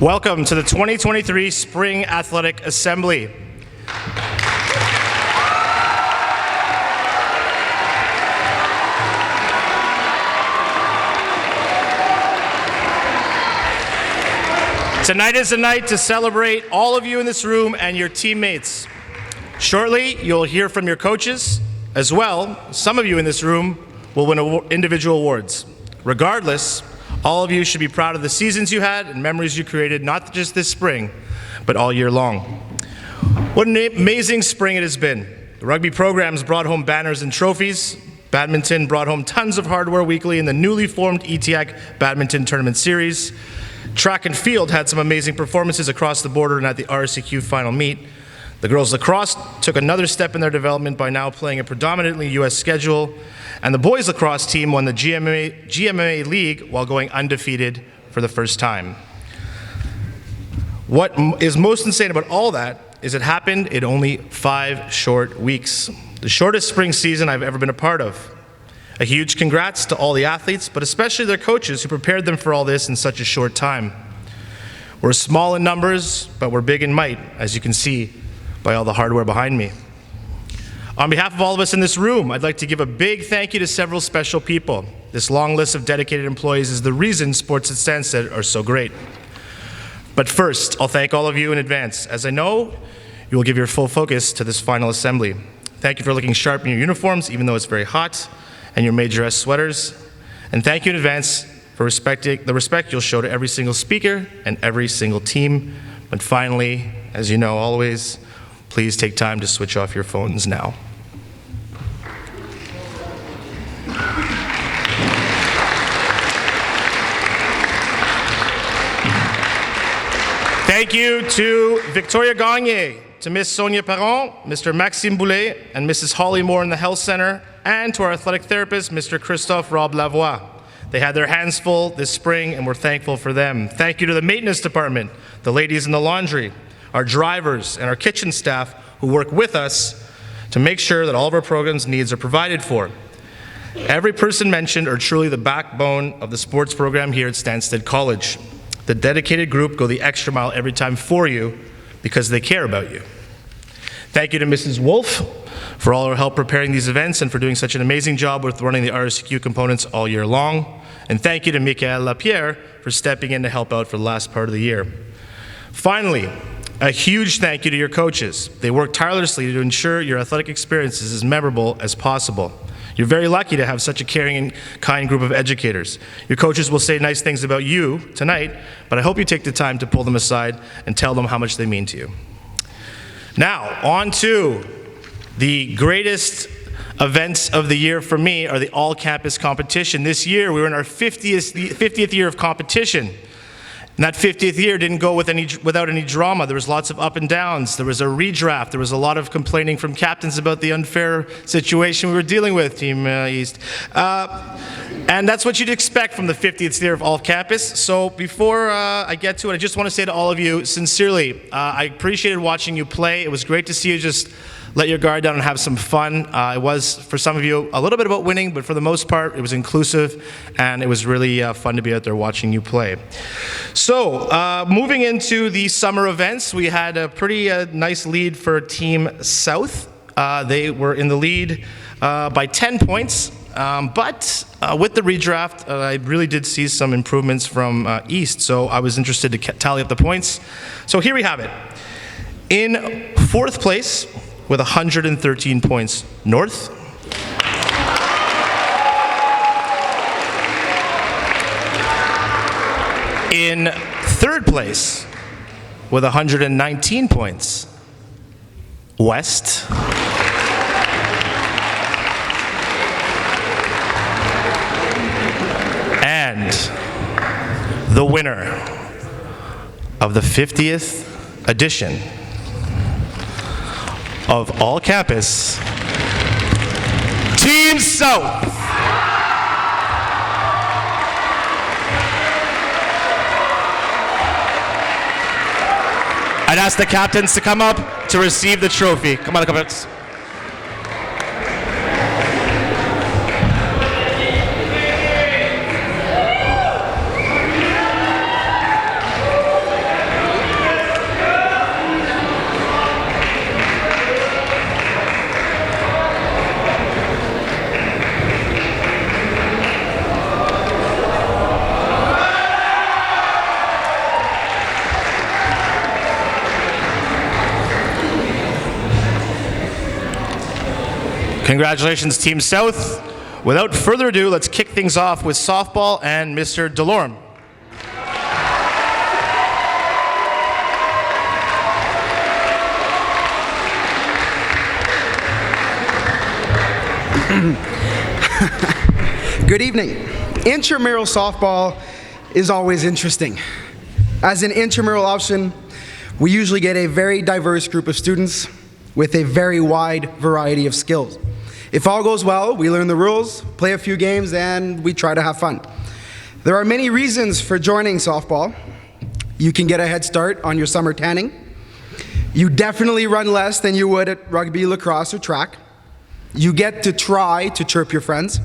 Welcome to the 2023 Spring Athletic Assembly. Tonight is the night to celebrate all of you in this room and your teammates. Shortly, you'll hear from your coaches. As well, some of you in this room will win individual awards. Regardless, all of you should be proud of the seasons you had and memories you created, not just this spring, but all year long. What an amazing spring it has been. The rugby programs brought home banners and trophies. Badminton brought home tons of hardware weekly in the newly formed ETAC Badminton Tournament Series. Track and field had some amazing performances across the border and at the RSEQ final meet. The girls lacrosse took another step in their development by now playing a predominantly U.S. schedule, and the boys lacrosse team won the GMA League while going undefeated for the first time. What is most insane about all that is it happened in only 5 short weeks, the shortest spring season I've ever been a part of. A huge congrats to all the athletes, but especially their coaches who prepared them for all this in such a short time. We're small in numbers, but we're big in might, as you can see by all the hardware behind me. On behalf of all of us in this room, I'd like to give a big thank you to several special people. This long list of dedicated employees is the reason sports at Stanstead are so great. But first, I'll thank all of you in advance, as I know you will give your full focus to this final assembly. Thank you for looking sharp in your uniforms, even though it's very hot, and your major S sweaters. And thank you in advance for the respect you'll show to every single speaker and every single team. But finally, as you know always, please take time to switch off your phones now. Thank you to Victoria Grenier, to Miss Sonia Perron, Mr. Maxime Boulet, and Mrs. Holly Moore in the Health Center, and to our athletic therapist, Mr. Christophe Rob Lavoie. They had their hands full this spring, and we're thankful for them. Thank you to the maintenance department, the ladies in the laundry, our drivers, and our kitchen staff who work with us to make sure that all of our programs' needs are provided for. Every person mentioned are truly the backbone of the sports program here at Stanstead College. The dedicated group go the extra mile every time for you because they care about you. Thank you to Mrs. Wolfe for all her help preparing these events and for doing such an amazing job with running the RSEQ components all year long. And thank you to Michael Lapierre for stepping in to help out for the last part of the year. Finally, a huge thank you to your coaches. They work tirelessly to ensure your athletic experience is as memorable as possible. You're very lucky to have such a caring and kind group of educators. Your coaches will say nice things about you tonight, but I hope you take the time to pull them aside and tell them how much they mean to you. Now, on to the greatest events of the year for me are the all-campus competition. This year, we were in our 50th year of competition. And that 50th year didn't go without any drama. There was lots of up and downs. There was a redraft. There was a lot of complaining from captains about the unfair situation we were dealing with, Team East. And that's what you'd expect from the 50th year of all campus. So before I get to it, I just want to say to all of you, sincerely, I appreciated watching you play. It was great to see you just let your guard down and have some fun. It was, for some of you, a little bit about winning, but for the most part, it was inclusive, and it was really fun to be out there watching you play. So, moving into the summer events, we had a pretty nice lead for Team South. They were in the lead by 10 points, but with the redraft, I really did see some improvements from East, so I was interested to tally up the points. So here we have it. In 4th place, with 113 points, North. In 3rd place, with 119 points, West. And the winner of the 50th edition of all campus, Team South. I'd ask the captains to come up to receive the trophy. Come on, captains. Congratulations, Team South. Without further ado, let's kick things off with softball and Mr. Delorme. Good evening. Intramural softball is always interesting. As an intramural option, we usually get a very diverse group of students with a very wide variety of skills. If all goes well, we learn the rules, play a few games, and we try to have fun. There are many reasons for joining softball. You can get a head start on your summer tanning. You definitely run less than you would at rugby, lacrosse, or track. You get to try to chirp your friends,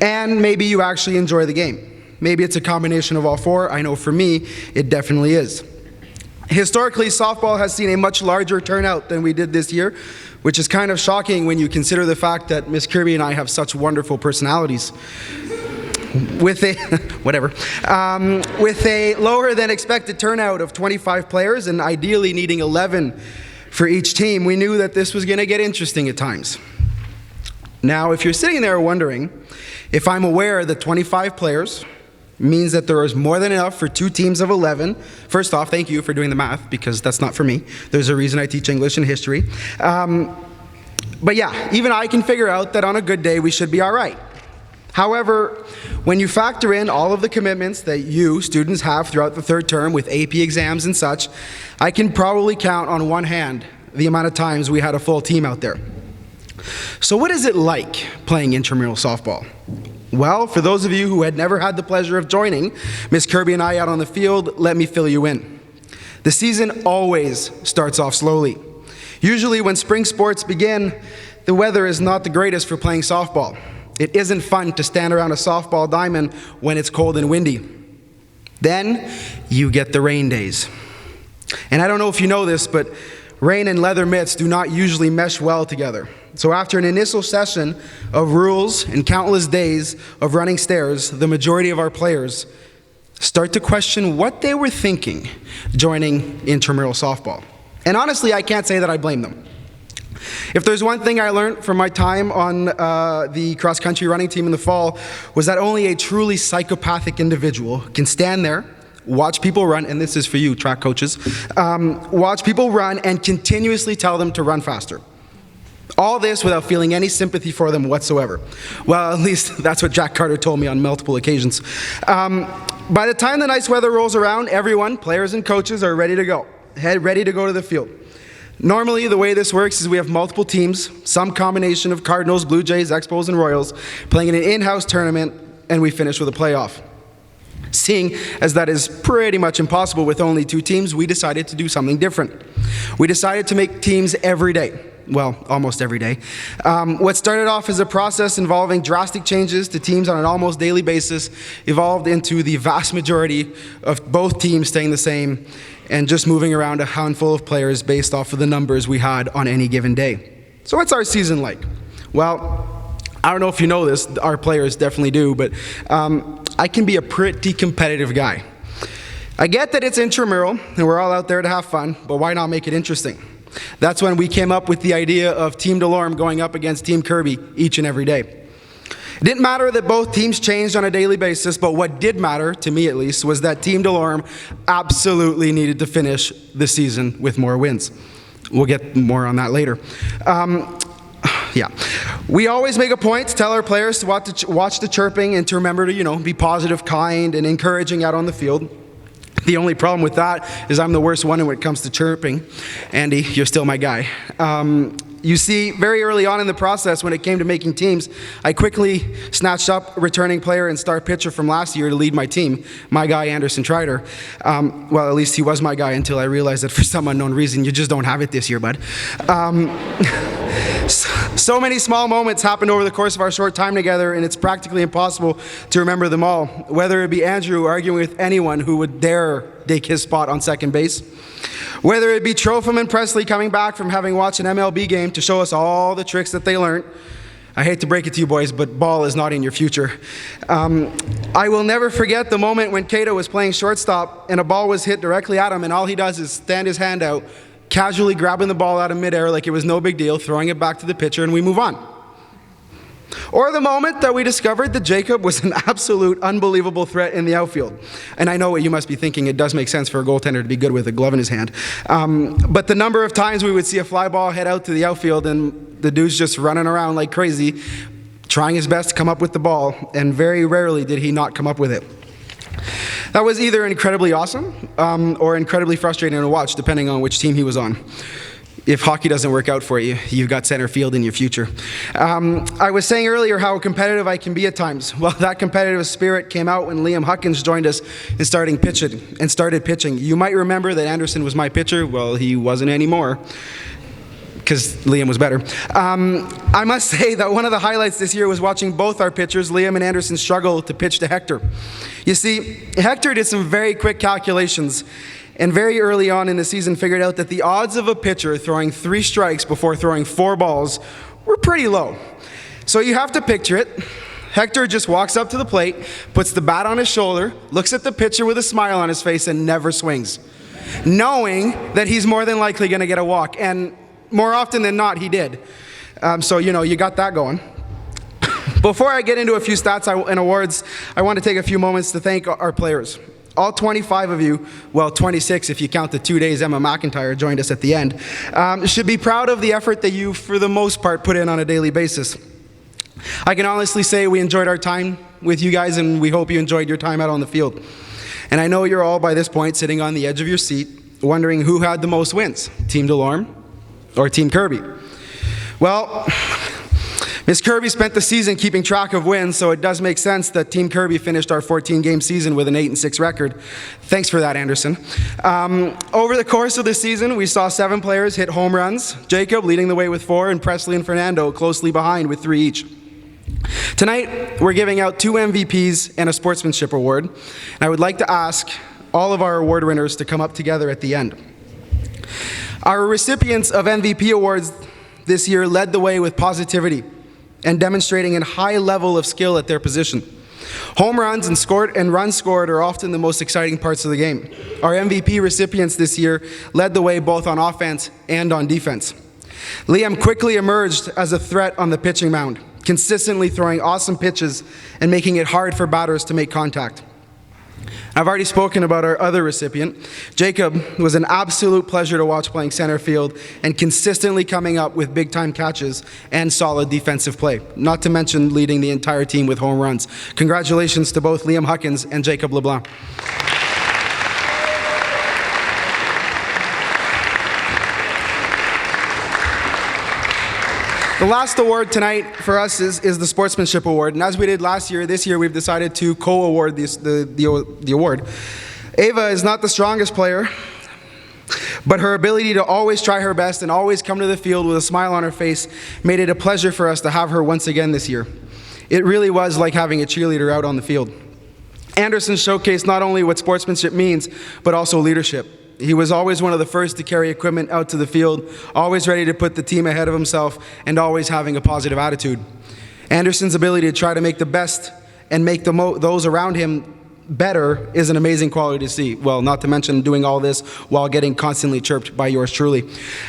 and maybe you actually enjoy the game. Maybe it's a combination of all four. I know for me, it definitely is. Historically, softball has seen a much larger turnout than we did this year, which is kind of shocking when you consider the fact that Miss Kirby and I have such wonderful personalities. With a lower than expected turnout of 25 players and ideally needing 11 for each team, we knew that this was going to get interesting at times. Now, if you're sitting there wondering if I'm aware that 25 players means that there is more than enough for two teams of 11, first off, thank you for doing the math, because that's not for me. There's a reason I teach English and history. But yeah, even I can figure out that on a good day we should be all right. However, when you factor in all of the commitments that you, students, have throughout the third term with AP exams and such, I can probably count on one hand the amount of times we had a full team out there. So what is it like playing intramural softball? Well, for those of you who had never had the pleasure of joining Miss Kirby and I out on the field, let me fill you in. The season always starts off slowly. Usually when spring sports begin, the weather is not the greatest for playing softball. It isn't fun to stand around a softball diamond when it's cold and windy. Then you get the rain days. And I don't know if you know this, but rain and leather mitts do not usually mesh well together. So after an initial session of rules and countless days of running stairs, the majority of our players start to question what they were thinking joining intramural softball. And honestly, I can't say that I blame them. If there's one thing I learned from my time on the cross-country running team in the fall, was that only a truly psychopathic individual can stand there, watch people run, and this is for you, track coaches, watch people run and continuously tell them to run faster. All this without feeling any sympathy for them whatsoever. Well, at least that's what Jack Carter told me on multiple occasions. By the time the nice weather rolls around, everyone, players and coaches, are ready to go. Ready to go to the field. Normally, the way this works is we have multiple teams, some combination of Cardinals, Blue Jays, Expos, and Royals, playing in an in-house tournament, and we finish with a playoff. Seeing as that is pretty much impossible with only two teams, we decided to do something different. We decided to make teams every day. Well, almost every day. What started off as a process involving drastic changes to teams on an almost daily basis evolved into the vast majority of both teams staying the same and just moving around a handful of players based off of the numbers we had on any given day. So what's our season like? Well, I don't know if you know this, our players definitely do, but I can be a pretty competitive guy. I get that it's intramural and we're all out there to have fun, but why not make it interesting? That's when we came up with the idea of Team Delorme going up against Team Kirby each and every day. It didn't matter that both teams changed on a daily basis, but what did matter, to me at least, was that Team Delorme absolutely needed to finish the season with more wins. We'll get more on that later. We always make a point to tell our players to watch the chirping and to remember to, be positive, kind, and encouraging out on the field. The only problem with that is I'm the worst one when it comes to chirping. Andy, you're still my guy. You see, very early on in the process, when it came to making teams, I quickly snatched up a returning player and star pitcher from last year to lead my team, my guy, Anderson Trider. Well, at least he was my guy until I realized that for some unknown reason, you just don't have it this year, bud. So many small moments happened over the course of our short time together, and it's practically impossible to remember them all, whether it be Andrew arguing with anyone who would dare take his spot on second base, whether it be Tropham and Presley coming back from having watched an MLB game to show us all the tricks that they learned. I hate to break it to you boys, but ball is not in your future. I will never forget the moment when Cato was playing shortstop and a ball was hit directly at him, and all he does is stand his hand out, casually grabbing the ball out of midair like it was no big deal, throwing it back to the pitcher, and we move on. Or the moment that we discovered that Jacob was an absolute unbelievable threat in the outfield. And I know what you must be thinking, it does make sense for a goaltender to be good with a glove in his hand. But the number of times we would see a fly ball head out to the outfield and the dude's just running around like crazy, trying his best to come up with the ball, and very rarely did he not come up with it. That was either incredibly awesome or incredibly frustrating to watch, depending on which team he was on. If hockey doesn't work out for you, you've got center field in your future. I was saying earlier how competitive I can be at times. Well, that competitive spirit came out when Liam Huckins joined us and started pitching. You might remember that Anderson was my pitcher. Well, he wasn't anymore, because Liam was better. I must say that one of the highlights this year was watching both our pitchers, Liam and Anderson, struggle to pitch to Hector. You see, Hector did some very quick calculations and very early on in the season figured out that the odds of a pitcher throwing 3 strikes before throwing 4 balls were pretty low. So you have to picture it. Hector just walks up to the plate, puts the bat on his shoulder, looks at the pitcher with a smile on his face, and never swings, knowing that he's more than likely going to get a walk. And more often than not, he did. So, you got that going. Before I get into a few stats and awards, I want to take a few moments to thank our players. All 25 of you, well, 26 if you count the 2 days Emma McIntyre joined us at the end, should be proud of the effort that you, for the most part, put in on a daily basis. I can honestly say we enjoyed our time with you guys, and we hope you enjoyed your time out on the field. And I know you're all, by this point, sitting on the edge of your seat, wondering who had the most wins, Team Delorme or Team Kirby. Well, Miss Kirby spent the season keeping track of wins, so it does make sense that Team Kirby finished our 14-game season with an 8-6 record. Thanks for that, Anderson. Over the course of the season, we saw 7 players hit home runs, Jacob leading the way with 4, and Presley and Fernando closely behind with 3 each. Tonight, we're giving out 2 MVPs and a sportsmanship award, and I would like to ask all of our award winners to come up together at the end. Our recipients of MVP awards this year led the way with positivity and demonstrating a high level of skill at their position. Home runs and runs scored are often the most exciting parts of the game. Our MVP recipients this year led the way both on offense and on defense. Liam quickly emerged as a threat on the pitching mound, consistently throwing awesome pitches and making it hard for batters to make contact. I've already spoken about our other recipient. Jacob was an absolute pleasure to watch playing center field and consistently coming up with big-time catches and solid defensive play, not to mention leading the entire team with home runs. Congratulations to both Liam Huckins and Jacob LeBlanc. The last award tonight for us is the Sportsmanship Award, and as we did last year, this year we've decided to co-award the award. Ava is not the strongest player, but her ability to always try her best and always come to the field with a smile on her face made it a pleasure for us to have her once again this year. It really was like having a cheerleader out on the field. Anderson showcased not only what sportsmanship means, but also leadership. He was always one of the first to carry equipment out to the field, always ready to put the team ahead of himself, and always having a positive attitude. Anderson's ability to try to make the best and make those around him better is an amazing quality to see. Well, not to mention doing all this while getting constantly chirped by yours truly.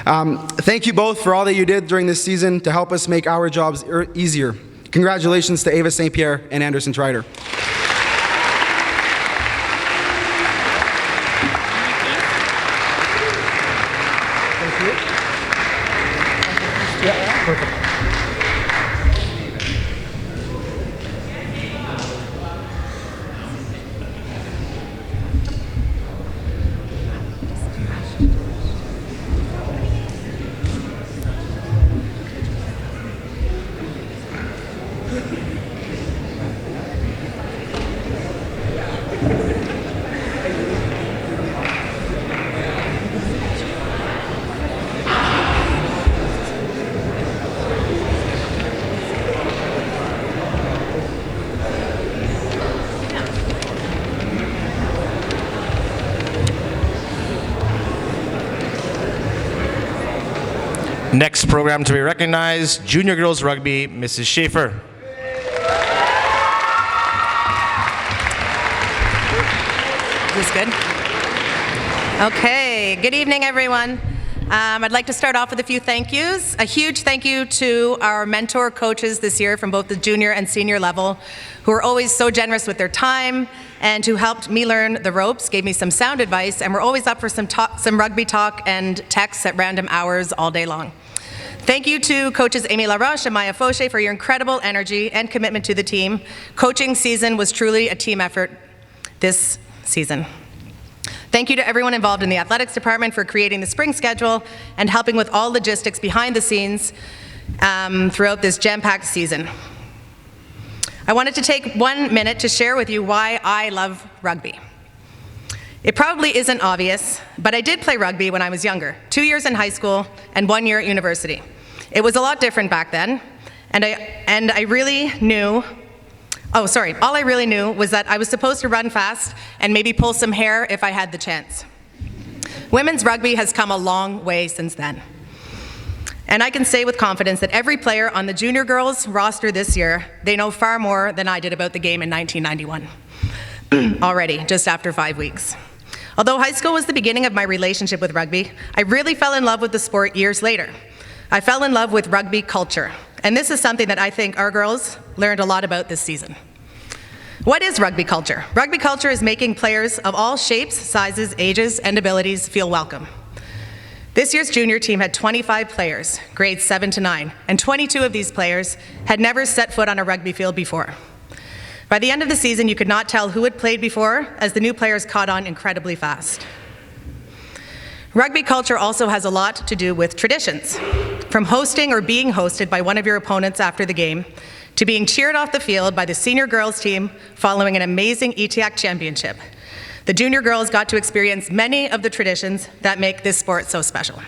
Thank you both for all that you did during this season to help us make our jobs easier. Congratulations to Ava St. Pierre and Anderson Trider. Next program to be recognized, Junior Girls Rugby, Mrs. Schaffer. Is this good? Okay, good evening, everyone. I'd like to start off with a few thank yous. A huge thank you to our mentor coaches this year from both the junior and senior level, who are always so generous with their time and who helped me learn the ropes, gave me some sound advice, and were always up for some rugby talk and texts at random hours all day long. Thank you to coaches Amy LaRoche and Maya Fauché for your incredible energy and commitment to the team. Coaching season was truly a team effort this season. Thank you to everyone involved in the athletics department for creating the spring schedule and helping with all logistics behind the scenes throughout this jam-packed season. I wanted to take 1 minute to share with you why I love rugby. It probably isn't obvious, but I did play rugby when I was younger, 2 years in high school and 1 year at university. It was a lot different back then, all I really knew was that I was supposed to run fast and maybe pull some hair if I had the chance. Women's rugby has come a long way since then. And I can say with confidence that every player on the junior girls roster this year, they know far more than I did about the game in 1991, already, just after 5 weeks. Although high school was the beginning of my relationship with rugby, I really fell in love with the sport years later. I fell in love with rugby culture, and this is something that I think our girls learned a lot about this season. What is rugby culture? Rugby culture is making players of all shapes, sizes, ages, and abilities feel welcome. This year's junior team had 25 players, grades 7 to 9, and 22 of these players had never set foot on a rugby field before. By the end of the season, you could not tell who had played before, as the new players caught on incredibly fast. Rugby culture also has a lot to do with traditions. From hosting or being hosted by one of your opponents after the game, to being cheered off the field by the senior girls team following an amazing ETAC championship. The junior girls got to experience many of the traditions that make this sport so special.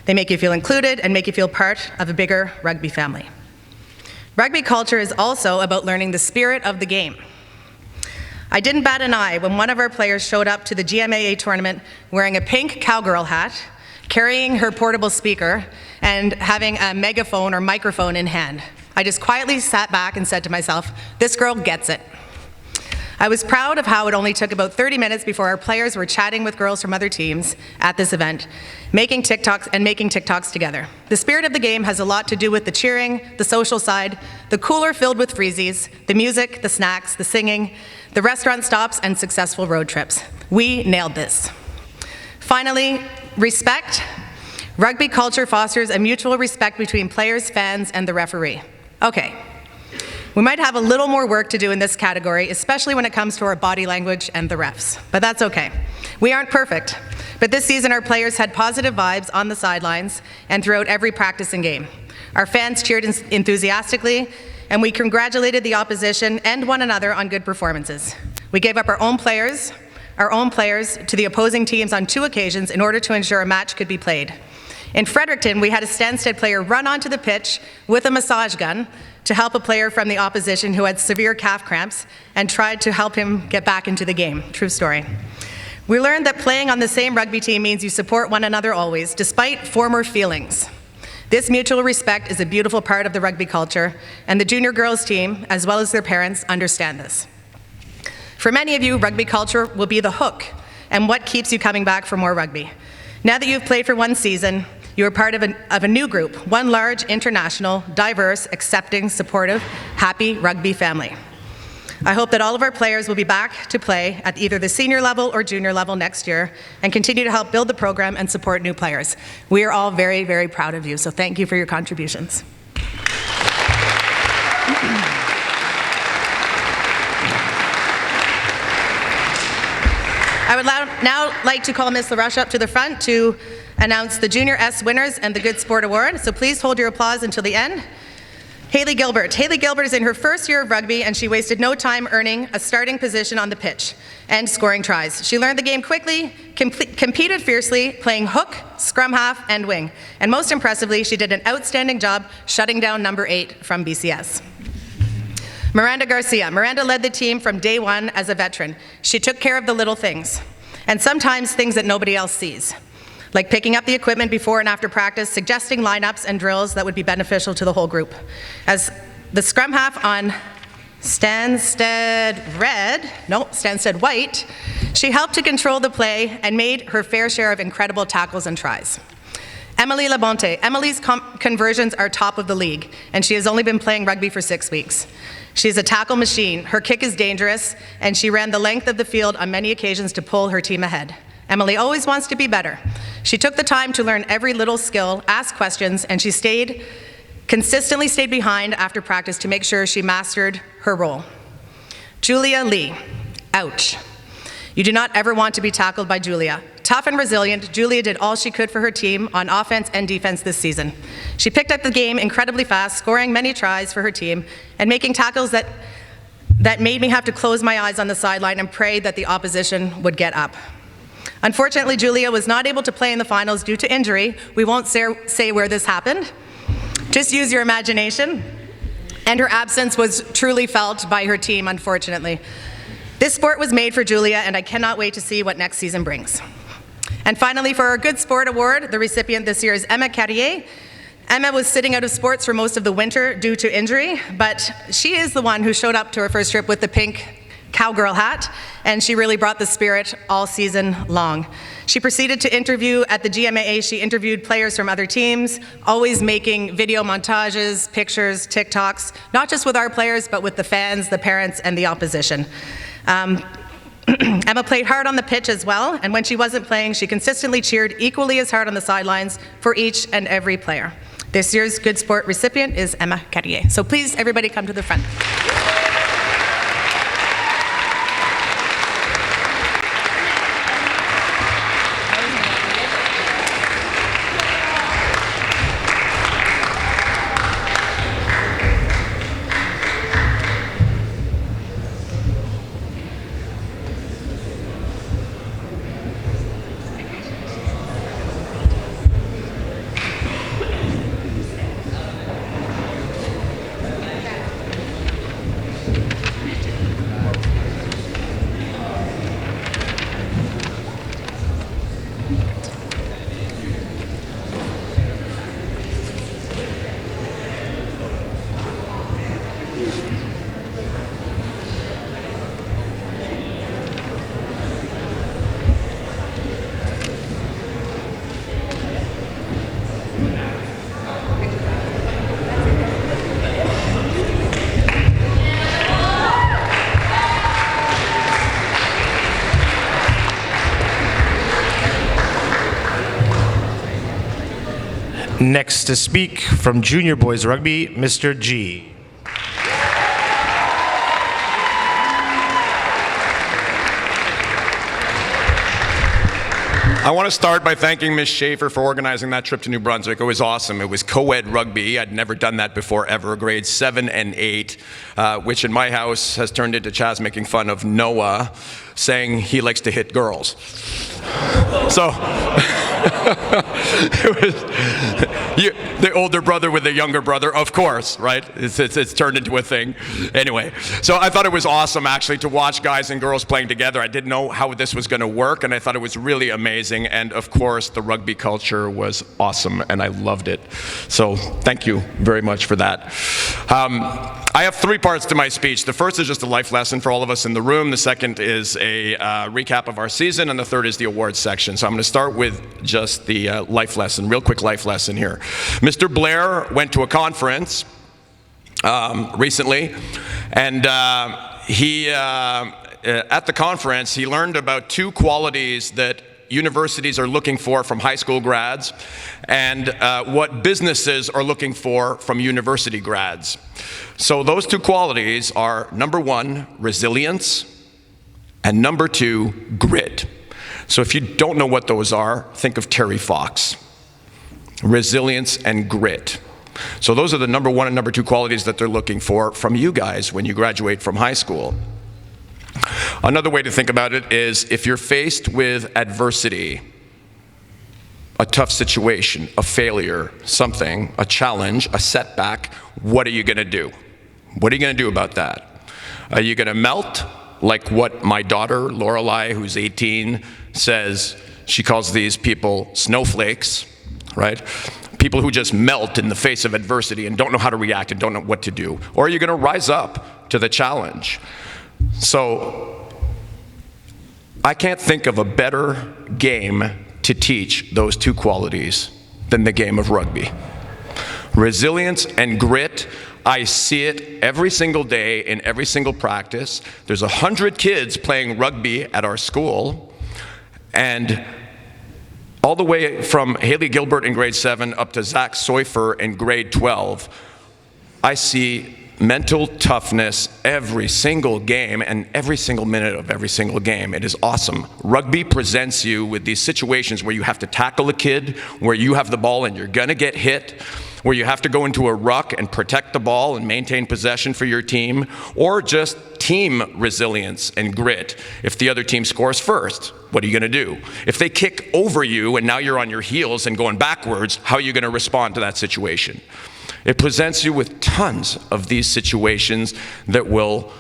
They make you feel included and make you feel part of a bigger rugby family. Rugby culture is also about learning the spirit of the game. I didn't bat an eye when one of our players showed up to the GMAA tournament wearing a pink cowgirl hat, carrying her portable speaker, and having a megaphone or microphone in hand. I just quietly sat back and said to myself, this girl gets it. I was proud of how it only took about 30 minutes before our players were chatting with girls from other teams at this event, making TikToks together. The spirit of the game has a lot to do with the cheering, the social side, the cooler filled with freezies, the music, the snacks, the singing, the restaurant stops, and successful road trips. We nailed this. Finally, respect. Rugby culture fosters a mutual respect between players, fans, and the referee. Okay. We might have a little more work to do in this category, especially when it comes to our body language and the refs, but that's okay. We aren't perfect, but this season our players had positive vibes on the sidelines and throughout every practice and game. Our fans cheered enthusiastically, and we congratulated the opposition and one another on good performances. We gave up our own players to the opposing teams on 2 occasions in order to ensure a match could be played. In Fredericton, we had a Stanstead player run onto the pitch with a massage gun to help a player from the opposition who had severe calf cramps and tried to help him get back into the game. True story. We learned that playing on the same rugby team means you support one another always, despite former feelings. This mutual respect is a beautiful part of the rugby culture, and the junior girls team, as well as their parents, understand this. For many of you, rugby culture will be the hook and what keeps you coming back for more rugby. Now that you've played for 1 season, you are part of a new group, one large, international, diverse, accepting, supportive, happy rugby family. I hope that all of our players will be back to play at either the senior level or junior level next year and continue to help build the program and support new players. We are all very, very proud of you, so thank you for your contributions. I would now like to call Ms. LaRoche up to the front to announce the Junior S winners and the Good Sport Award, so please hold your applause until the end. Haley Gilbert. Haley Gilbert is in her first year of rugby, and she wasted no time earning a starting position on the pitch and scoring tries. She learned the game quickly, competed fiercely, playing hook, scrum half, and wing. And most impressively, she did an outstanding job shutting down number 8 from BCS. Miranda Garcia. Miranda led the team from day 1 as a veteran. She took care of the little things, and sometimes things that nobody else sees, like picking up the equipment before and after practice, suggesting lineups and drills that would be beneficial to the whole group. As the scrum half on Stanstead White, she helped to control the play and made her fair share of incredible tackles and tries. Emily Labonte. Emily's conversions are top of the league, and she has only been playing rugby for 6 weeks. She's a tackle machine. Her kick is dangerous, and she ran the length of the field on many occasions to pull her team ahead. Emily always wants to be better. She took the time to learn every little skill, ask questions, and she consistently stayed behind after practice to make sure she mastered her role. Julia Lee. Ouch. You do not ever want to be tackled by Julia. Tough and resilient, Julia did all she could for her team on offense and defense this season. She picked up the game incredibly fast, scoring many tries for her team and making tackles that made me have to close my eyes on the sideline and pray that the opposition would get up. Unfortunately, Julia was not able to play in the finals due to injury. We won't say where this happened. Just use your imagination. And her absence was truly felt by her team, unfortunately. This sport was made for Julia, and I cannot wait to see what next season brings. And finally, for our Good Sport Award, the recipient this year is Emma Carrier. Emma was sitting out of sports for most of the winter due to injury, but she is the one who showed up to her first trip with the pink cowgirl hat, and she really brought the spirit all season long. She proceeded to interview at the GMAA. She interviewed players from other teams, always making video montages, pictures, TikToks, not just with our players, but with the fans, the parents, and the opposition. Emma played hard on the pitch as well, and when she wasn't playing, she consistently cheered equally as hard on the sidelines for each and every player. This year's Good Sport recipient is Emma Carrier. So please, everybody come to the front. Next to speak from Junior Boys Rugby, Mr. G. I want to start by thanking Ms. Schaffer for organizing that trip to New Brunswick. It was awesome. It was co-ed rugby. I'd never done that before ever, grades 7 and 8, which in my house has turned into Chaz making fun of Noah, saying he likes to hit girls. So, it was the older brother with the younger brother, of course, right? It's turned into a thing. Anyway, so I thought it was awesome, actually, to watch guys and girls playing together. I didn't know how this was going to work, and I thought it was really amazing. And, of course, the rugby culture was awesome, and I loved it. So thank you very much for that. I have 3 parts to my speech. The first is just a life lesson for all of us in the room. The second is a recap of our season, and the third is the awards section. So I'm going to start with just the life lesson, real quick life lesson here. Mr. Blair went to a conference recently, and he at the conference, he learned about 2 qualities that universities are looking for from high school grads and what businesses are looking for from university grads. So those 2 qualities are, number 1, resilience, and number 2, grit. So if you don't know what those are, think of Terry Fox. Resilience and grit. So those are the number 1 and number 2 qualities that they're looking for from you guys when you graduate from high school. Another way to think about it is if you're faced with adversity, a tough situation, a failure, something, a challenge, a setback, what are you going to do? What are you going to do about that? Are you going to melt like what my daughter, Lorelei, who's 18, says? She calls these people snowflakes, right? People who just melt in the face of adversity and don't know how to react and don't know what to do. Or are you going to rise up to the challenge? So I can't think of a better game to teach those 2 qualities than the game of rugby. Resilience and grit, I see it every single day in every single practice. There's 100 kids playing rugby at our school, and all the way from Haley Gilbert in grade 7 up to Zach Seufer in grade 12, I see mental toughness every single game and every single minute of every single game. It is awesome. Rugby presents you with these situations where you have to tackle a kid, where you have the ball and you're gonna get hit, where you have to go into a ruck and protect the ball and maintain possession for your team, or just team resilience and grit. If the other team scores first, what are you gonna do? If they kick over you and now you're on your heels and going backwards, how are you gonna respond to that situation? It presents you with tons of these situations that will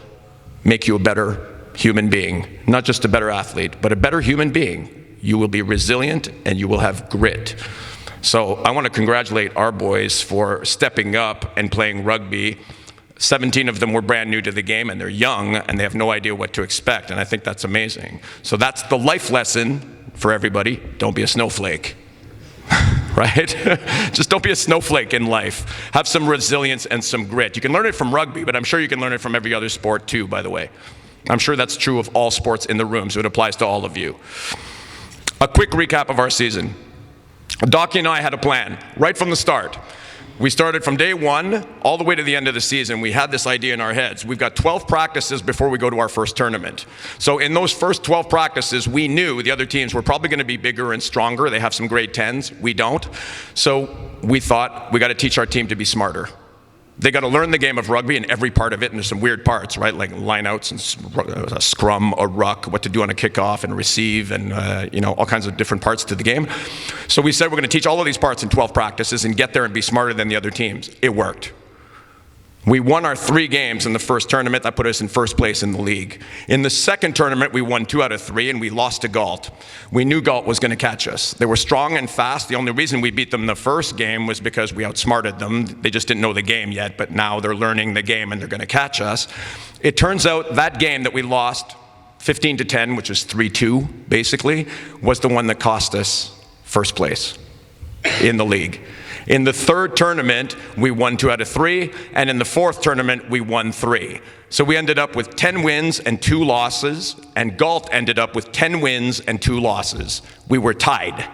make you a better human being. Not just a better athlete, but a better human being. You will be resilient and you will have grit. So I want to congratulate our boys for stepping up and playing rugby. 17 of them were brand new to the game, and they're young and they have no idea what to expect, and I think that's amazing. So that's the life lesson for everybody. Don't be a snowflake. Right? Just don't be a snowflake in life. Have some resilience and some grit. You can learn it from rugby, but I'm sure you can learn it from every other sport too, by the way. I'm sure that's true of all sports in the room, so it applies to all of you. A quick recap of our season. Docky and I had a plan right from the start. We started from day one all the way to the end of the season. We had this idea in our heads. We've got 12 practices before we go to our first tournament. So in those first 12 practices, we knew the other teams were probably going to be bigger and stronger. They have some grade 10s. We don't. So we thought we got to teach our team to be smarter. They got to learn the game of rugby and every part of it, and there's some weird parts, right? Like lineouts and a scrum, a ruck, what to do on a kickoff and receive, and all kinds of different parts to the game. So we said we're going to teach all of these parts in 12 practices and get there and be smarter than the other teams. It worked. We won our 3 games in the first tournament. That put us in first place in the league. In the second tournament, we won 2 out of 3, and we lost to Galt. We knew Galt was going to catch us. They were strong and fast. The only reason we beat them the first game was because we outsmarted them. They just didn't know the game yet, but now they're learning the game and they're going to catch us. It turns out that game that we lost 15-10, which was 3-2 basically, was the one that cost us first place in the league. In the third tournament, we won 2 out of 3, and in the fourth tournament, we won 3. So we ended up with 10 wins and 2 losses, and Galt ended up with 10 wins and 2 losses. We were tied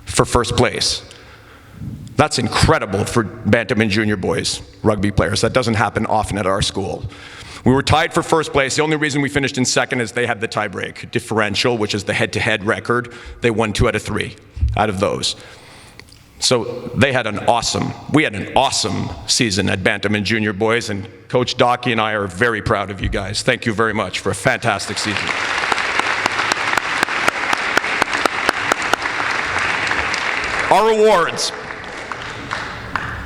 for first place. That's incredible for Bantam and junior boys, rugby players. That doesn't happen often at our school. We were tied for first place. The only reason we finished in second is they had the tiebreak differential, which is the head-to-head record. They won 2 out of 3 out of those. So we had an awesome season at Bantam and junior boys, and Coach Docky and I are very proud of you guys. Thank you very much for a fantastic season. Our awards.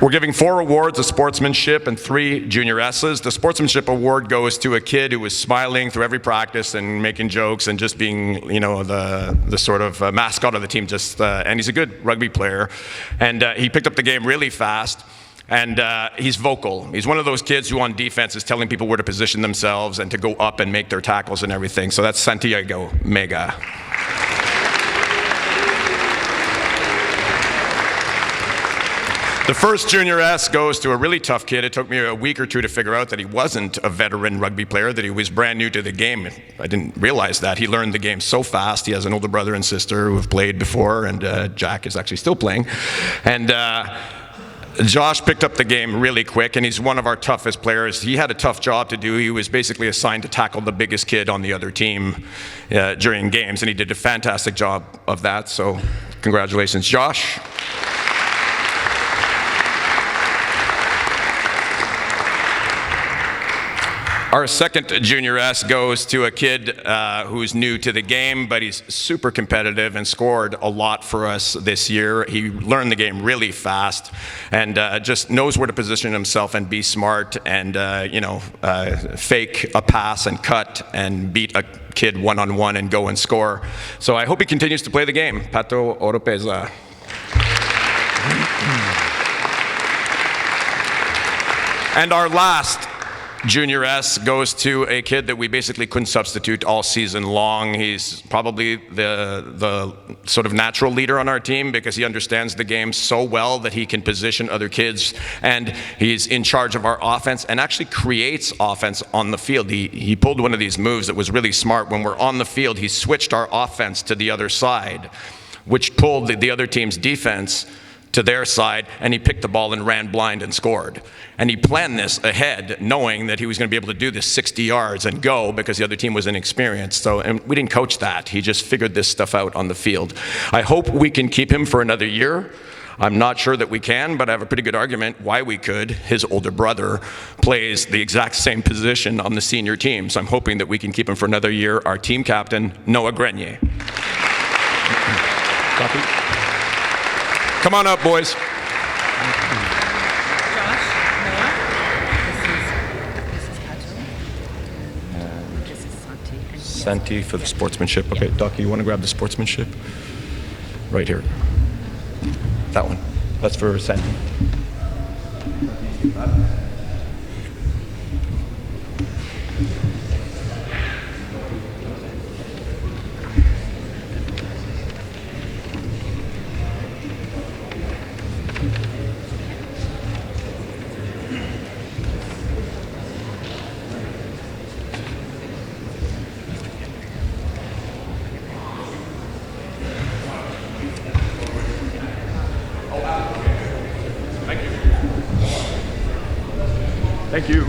We're giving 4 awards of sportsmanship and 3 junior S's. The sportsmanship award goes to a kid who was smiling through every practice and making jokes and just being, the sort of mascot of the team. And he's a good rugby player. And he picked up the game really fast. And he's vocal. He's one of those kids who on defense is telling people where to position themselves and to go up and make their tackles and everything. So that's Santiago Mega. The first junior S goes to a really tough kid. It took me a week or 2 to figure out that he wasn't a veteran rugby player, that he was brand new to the game. I didn't realize that. He learned the game so fast. He has an older brother and sister who have played before, and Jack is actually still playing. And Josh picked up the game really quick, and he's one of our toughest players. He had a tough job to do. He was basically assigned to tackle the biggest kid on the other team during games, and he did a fantastic job of that. So congratulations, Josh. Our second junior S goes to a kid who's new to the game, but he's super competitive and scored a lot for us this year. He learned the game really fast and just knows where to position himself and be smart and, fake a pass and cut and beat a kid one-on-one and go and score. So I hope he continues to play the game. Pato Oropeza. And our last Junior S goes to a kid that we basically couldn't substitute all season long. He's probably the sort of natural leader on our team because he understands the game so well that he can position other kids, and he's in charge of our offense and actually creates offense on the field. He pulled one of these moves that was really smart. When we're on the field, he switched our offense to the other side, which pulled the other team's defense to their side, and he picked the ball and ran blind and scored. And he planned this ahead, knowing that he was going to be able to do this 60 yards and go because the other team was inexperienced. And we didn't coach that. He just figured this stuff out on the field. I hope we can keep him for another year. I'm not sure that we can, but I have a pretty good argument why we could. His older brother plays the exact same position on the senior team, so I'm hoping that we can keep him for another year. Our team captain, Noah Grenier. Copy. Come on up, boys. Josh, Noah, this is Pato. This is Santi. Santi for the sportsmanship. Okay, Doc, you want to grab the sportsmanship? Right here. That one. That's for Santi. Thank you.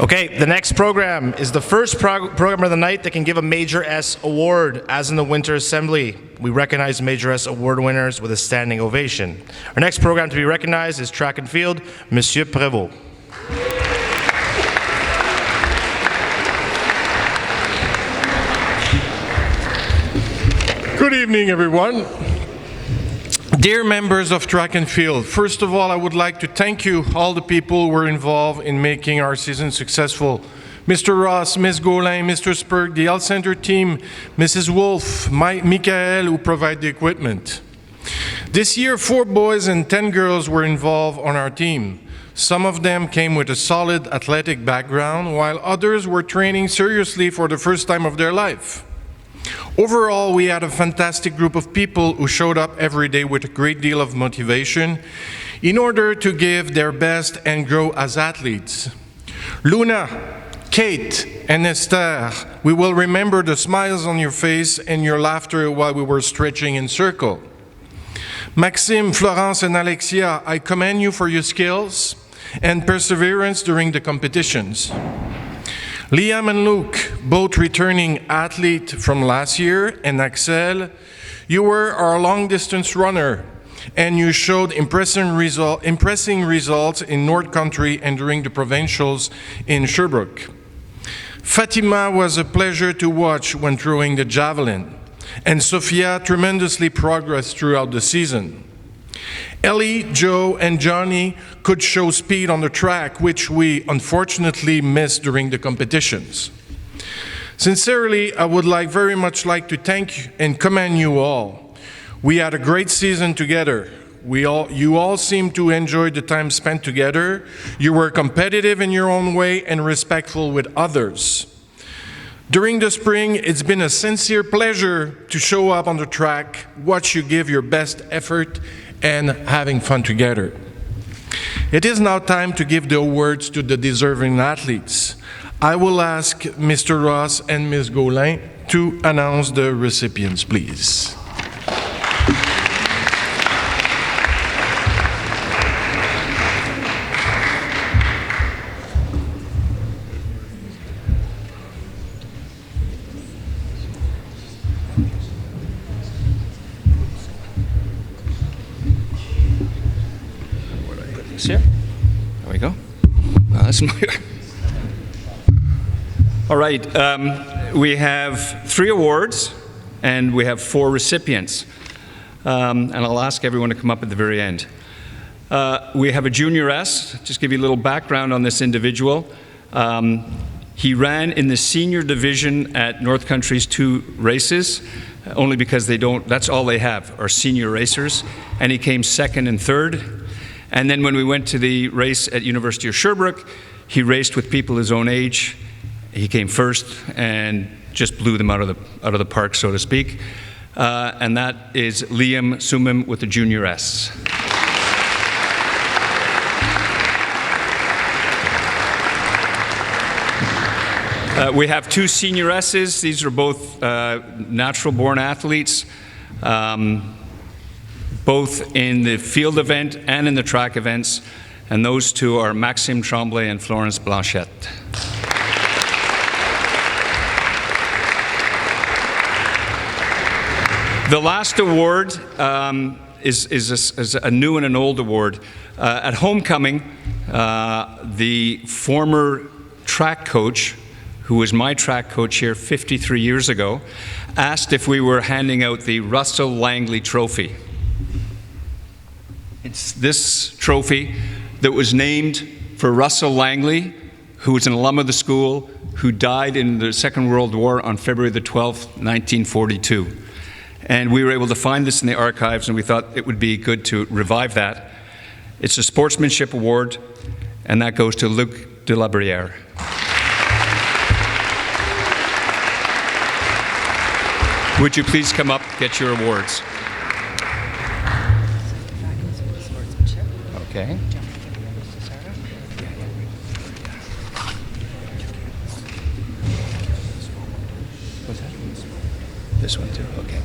Okay, the next program is the first program of the night that can give a Major S award. As in the Winter Assembly, we recognize Major S award winners with a standing ovation. Our next program to be recognized is Track and Field, Monsieur Prevost. Good evening, everyone. Dear members of Track and Field, first of all, I would like to thank you, all the people who were involved in making our season successful. Mr. Ross, Ms. Gaulin, Mr. Spirk, the health center team, Mrs. Wolfe, Michael, who provide the equipment. This year, 4 boys and 10 girls were involved on our team. Some of them came with a solid athletic background, while others were training seriously for the first time of their life. Overall, we had a fantastic group of people who showed up every day with a great deal of motivation in order to give their best and grow as athletes. Luna, Kate, and Esther, we will remember the smiles on your face and your laughter while we were stretching in circle. Maxime, Florence, and Alexia, I commend you for your skills and perseverance during the competitions. Liam and Luke, both returning athlete from last year, and Axel, you were our long-distance runner, and you showed impressing results in North Country and during the provincials in Sherbrooke. Fatima was a pleasure to watch when throwing the javelin, and Sophia tremendously progressed throughout the season. Ellie, Joe, and Johnny could show speed on the track, which we unfortunately missed during the competitions. Sincerely, I would very much like to thank you and commend you all. We had a great season together. You all seemed to enjoy the time spent together. You were competitive in your own way and respectful with others. During the spring, it's been a sincere pleasure to show up on the track, watch you give your best effort, and having fun together. It is now time to give the awards to the deserving athletes. I will ask Mr. Ross and Ms. Gaulin to announce the recipients, please. Here. There we go. That's my... All right. We have 3 awards, and we have 4 recipients. And I'll ask everyone to come up at the very end. We have a Junior S. Just give you a little background on this individual. He ran in the senior division at North Country's 2 races, only because that's all they have, are senior racers. And he came 2nd and 3rd. And then when we went to the race at University of Sherbrooke, he raced with people his own age. He came 1st and just blew them out of the park, so to speak. And that is Liam Sumim with the Junior S. We have 2 senior S's. These are both natural-born athletes, both in the field event and in the track events. And those 2 are Maxime Tremblay and Florence Blanchette. The last award is a new and an old award. At homecoming, the former track coach, who was my track coach here 53 years ago, asked if we were handing out the Russell Langley Trophy. It's this trophy that was named for Russell Langley, who was an alum of the school, who died in the Second World War on February the 12th, 1942. And we were able to find this in the archives, and we thought it would be good to revive that. It's a sportsmanship award, and that goes to Luc de la Brière. Would you please come up, get your awards? Okay. What's that? This one too, okay.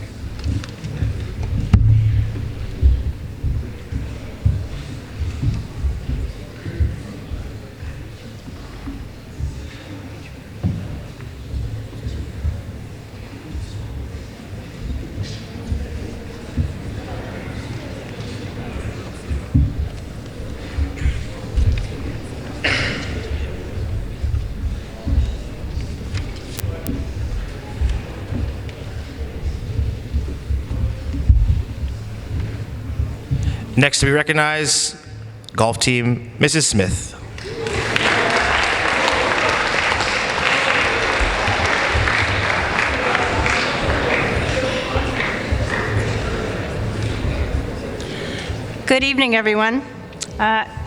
Next we recognize golf team, Mrs. Smith. Good evening, everyone.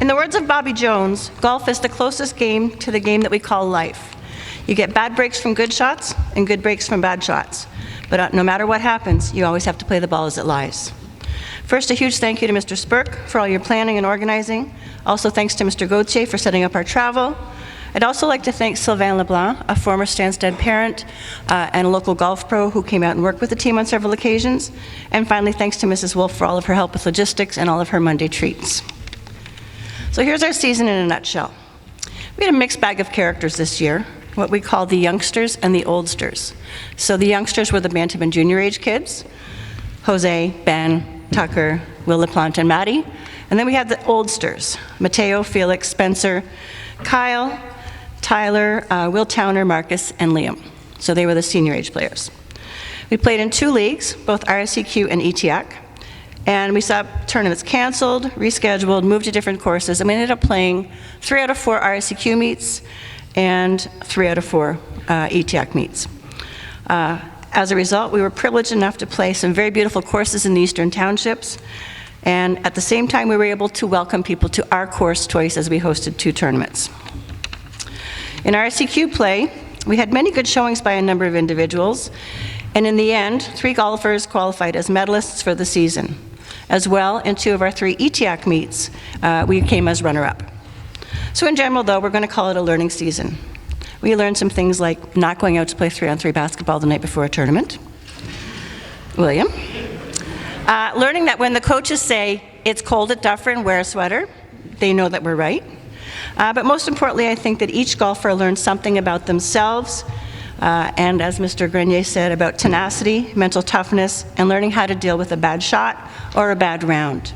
In the words of Bobby Jones, golf is the closest game to the game that we call life. You get bad breaks from good shots and good breaks from bad shots. But no matter what happens, you always have to play the ball as it lies. First, a huge thank you to Mr. Spirk for all your planning and organizing. Also, thanks to Mr. Gauthier for setting up our travel. I'd also like to thank Sylvain Leblanc, a former Stanstead parent and a local golf pro who came out and worked with the team on several occasions. And finally, thanks to Mrs. Wolfe for all of her help with logistics and all of her Monday treats. So here's our season in a nutshell. We had a mixed bag of characters this year, what we call the youngsters and the oldsters. So the youngsters were the Bantam and junior age kids, Jose, Ben, Tucker, Will LaPlante, and Maddie. And then we had the oldsters, Mateo, Felix, Spencer, Kyle, Tyler, Will Towner, Marcus, and Liam. So they were the senior age players. We played in 2 leagues, both RSEQ and ETIAC. And we saw tournaments canceled, rescheduled, moved to different courses, and we ended up playing 3 out of 4 RSEQ meets and 3 out of 4 ETIAC meets. As a result, we were privileged enough to play some very beautiful courses in the Eastern Townships, and at the same time, we were able to welcome people to our course twice as we hosted 2 tournaments. In RSEQ play, we had many good showings by a number of individuals, and in the end, 3 golfers qualified as medalists for the season. As well, in 2 of our 3 ETIAC meets, we came as runner-up. So in general, though, we're going to call it a learning season. We learned some things like not going out to play 3-on-3 basketball the night before a tournament. William. Learning that when the coaches say, it's cold at Dufferin, wear a sweater, they know that we're right. But most importantly, I think that each golfer learned something about themselves, and as Mr. Grenier said, about tenacity, mental toughness, and learning how to deal with a bad shot or a bad round.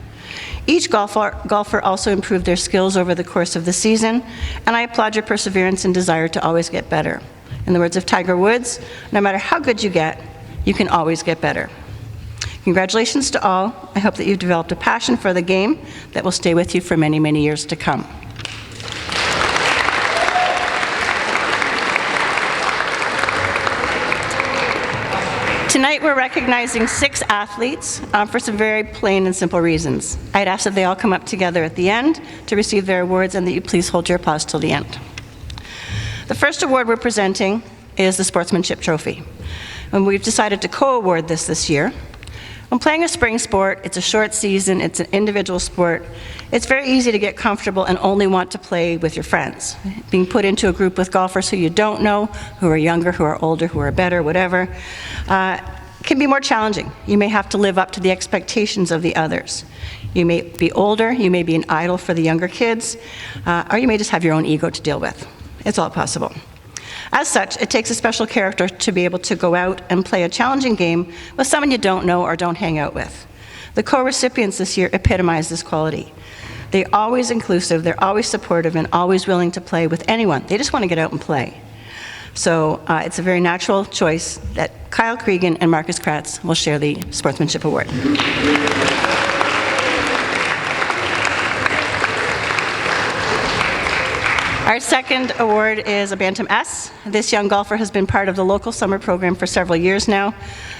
Each golfer also improved their skills over the course of the season, and I applaud your perseverance and desire to always get better. In the words of Tiger Woods, no matter how good you get, you can always get better. Congratulations to all. I hope that you've developed a passion for the game that will stay with you for many, many years to come. Tonight we're recognizing 6 athletes for some very plain and simple reasons. I'd ask that they all come up together at the end to receive their awards and that you please hold your applause till the end. The first award we're presenting is the Sportsmanship Trophy. And we've decided to co-award this year. When playing a spring sport, it's a short season, it's an individual sport. It's very easy to get comfortable and only want to play with your friends. Being put into a group with golfers who you don't know, who are younger, who are older, who are better, whatever, can be more challenging. You may have to live up to the expectations of the others. You may be older, you may be an idol for the younger kids, or you may just have your own ego to deal with. It's all possible. As such, it takes a special character to be able to go out and play a challenging game with someone you don't know or don't hang out with. The co-recipients this year epitomize this quality. They're always inclusive, they're always supportive, and always willing to play with anyone. They just want to get out and play. So it's a very natural choice that Kyle Cregan and Marcus Kratz will share the Sportsmanship Award. Our second award is a Bantam S. This young golfer has been part of the local summer program for several years now.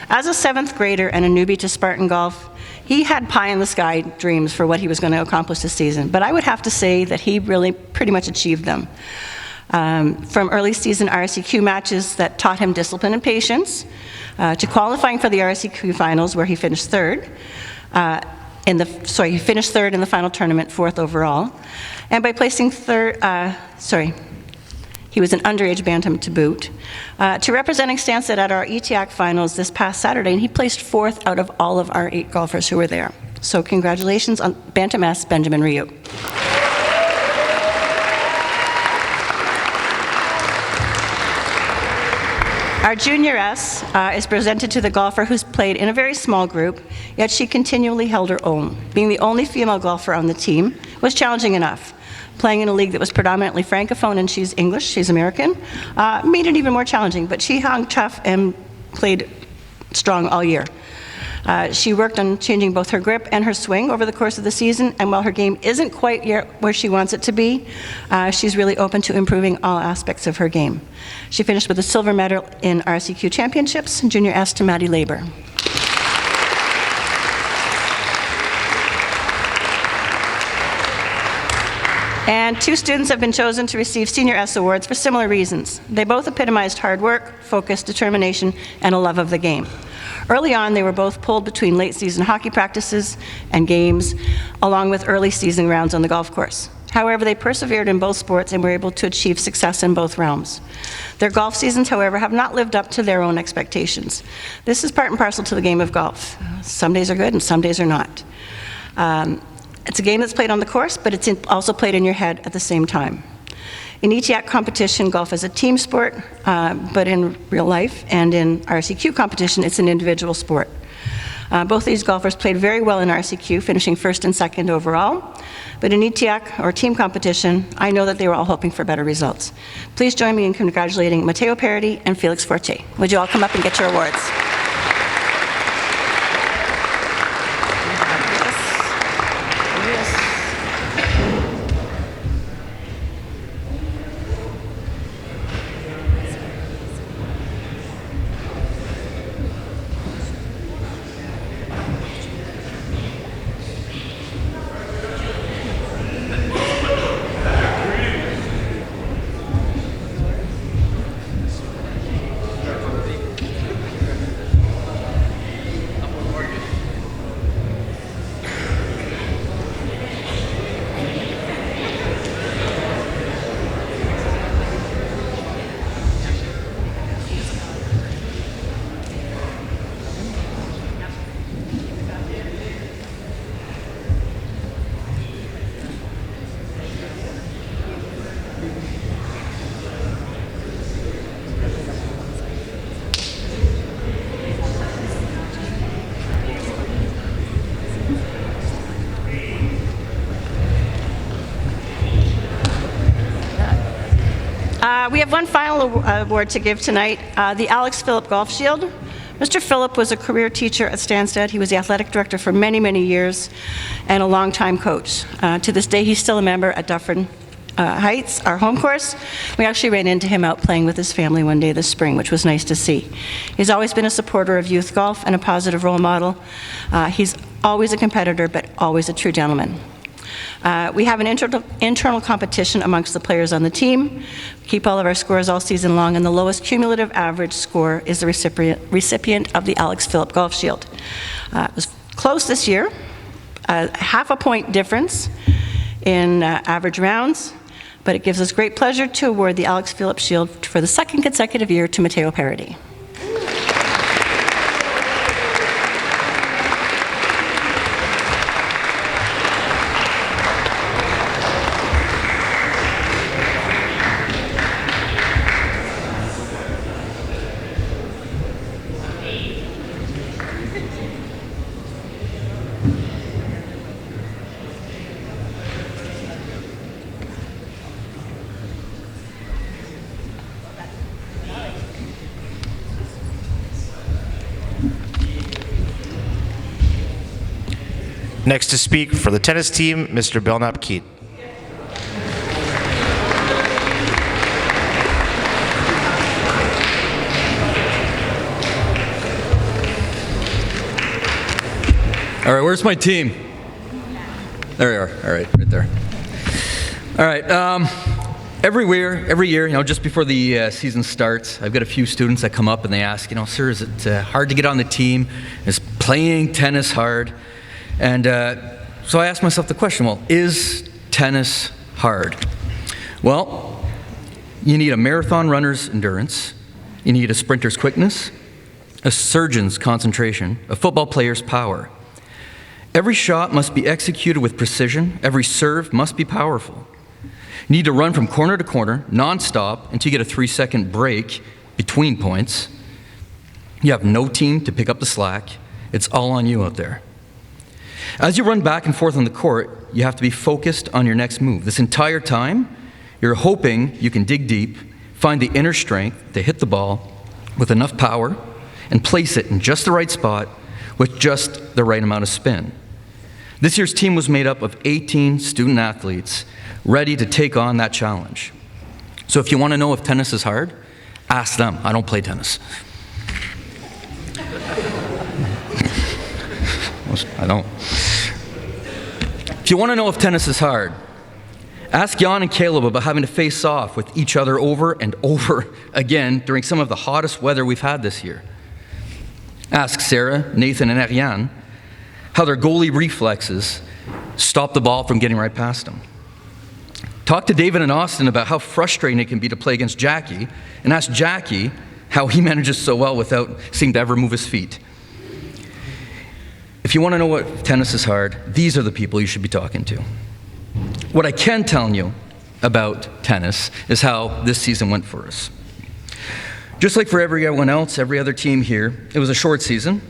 As a 7th grader and a newbie to Spartan golf, he had pie-in-the-sky dreams for what he was going to accomplish this season, but I would have to say that he really pretty much achieved them. From early season RSEQ matches that taught him discipline and patience, to qualifying for the RSEQ finals where he finished third. He finished third in the final tournament, 4th overall. And by placing third, he was an underage bantam to boot, to representing Stanstead at our ETAC finals this past Saturday, and he placed 4th out of all of our 8 golfers who were there. So congratulations on Bantam S, Benjamin Ryu. Our Junior S is presented to the golfer who's played in a very small group, yet she continually held her own. Being the only female golfer on the team was challenging enough. Playing in a league that was predominantly Francophone and she's English, she's American, made it even more challenging, but she hung tough and played strong all year. She worked on changing both her grip and her swing over the course of the season, and while her game isn't quite yet where she wants it to be, she's really open to improving all aspects of her game. She finished with a silver medal in RCQ Championships, Junior S to Maddie Laber. And 2 students have been chosen to receive Senior S awards for similar reasons. They both epitomized hard work, focus, determination, and a love of the game. Early on, they were both pulled between late season hockey practices and games, along with early season rounds on the golf course. However, they persevered in both sports and were able to achieve success in both realms. Their golf seasons, however, have not lived up to their own expectations. This is part and parcel to the game of golf. Some days are good and some days are not. It's a game that's played on the course, but it's also played in your head at the same time. In ETAC competition, golf is a team sport, but in real life and in RCQ competition, it's an individual sport. Both these golfers played very well in RCQ, finishing 1st and 2nd overall. But in ETAC, or team competition, I know that they were all hoping for better results. Please join me in congratulating Matteo Parodi and Felix Forte. Would you all come up and get your awards? We have one final award to give tonight, the Alex Phillip Golf Shield. Mr. Phillip was a career teacher at Stanstead. He was the athletic director for many, many years and a longtime coach. To this day, he's still a member at Dufferin Heights, our home course. We actually ran into him out playing with his family one day this spring, which was nice to see. He's always been a supporter of youth golf and a positive role model. He's always a competitor, but always a true gentleman. We have an internal competition amongst the players on the team. We keep all of our scores all season long, and the lowest cumulative average score is the recipient of the Alex Phillip Golf Shield. It was close this year, half a point difference in average rounds, but it gives us great pleasure to award the Alex Phillip Shield for the second consecutive year to Matteo Parodi. Next to speak for the tennis team, Mr. Belknap-Keet. All right, where's my team? There we are. All right, right there. All right. Every year, just before the season starts, I've got a few students that come up and they ask, sir, is it hard to get on the team? Is playing tennis hard? And so I asked myself the question, well, is tennis hard? Well, you need a marathon runner's endurance, you need a sprinter's quickness, a surgeon's concentration, a football player's power. Every shot must be executed with precision, every serve must be powerful. You need to run from corner to corner, non-stop, until you get a 3-second break between points. You have no team to pick up the slack. It's all on you out there. As you run back and forth on the court, you have to be focused on your next move. This entire time, you're hoping you can dig deep, find the inner strength to hit the ball with enough power, and place it in just the right spot with just the right amount of spin. This year's team was made up of 18 student athletes ready to take on that challenge. So if you want to know if tennis is hard, ask them. I don't play tennis. I don't. If you want to know if tennis is hard, ask Jan and Caleb about having to face off with each other over and over again during some of the hottest weather we've had this year. Ask Sarah, Nathan, and Ariane how their goalie reflexes stop the ball from getting right past them. Talk to David and Austin about how frustrating it can be to play against Jackie, and ask Jackie how he manages so well without seeming to ever move his feet. If you want to know what tennis is hard, these are the people you should be talking to. What I can tell you about tennis is how this season went for us. Just like for everyone else, every other team here, it was a short season.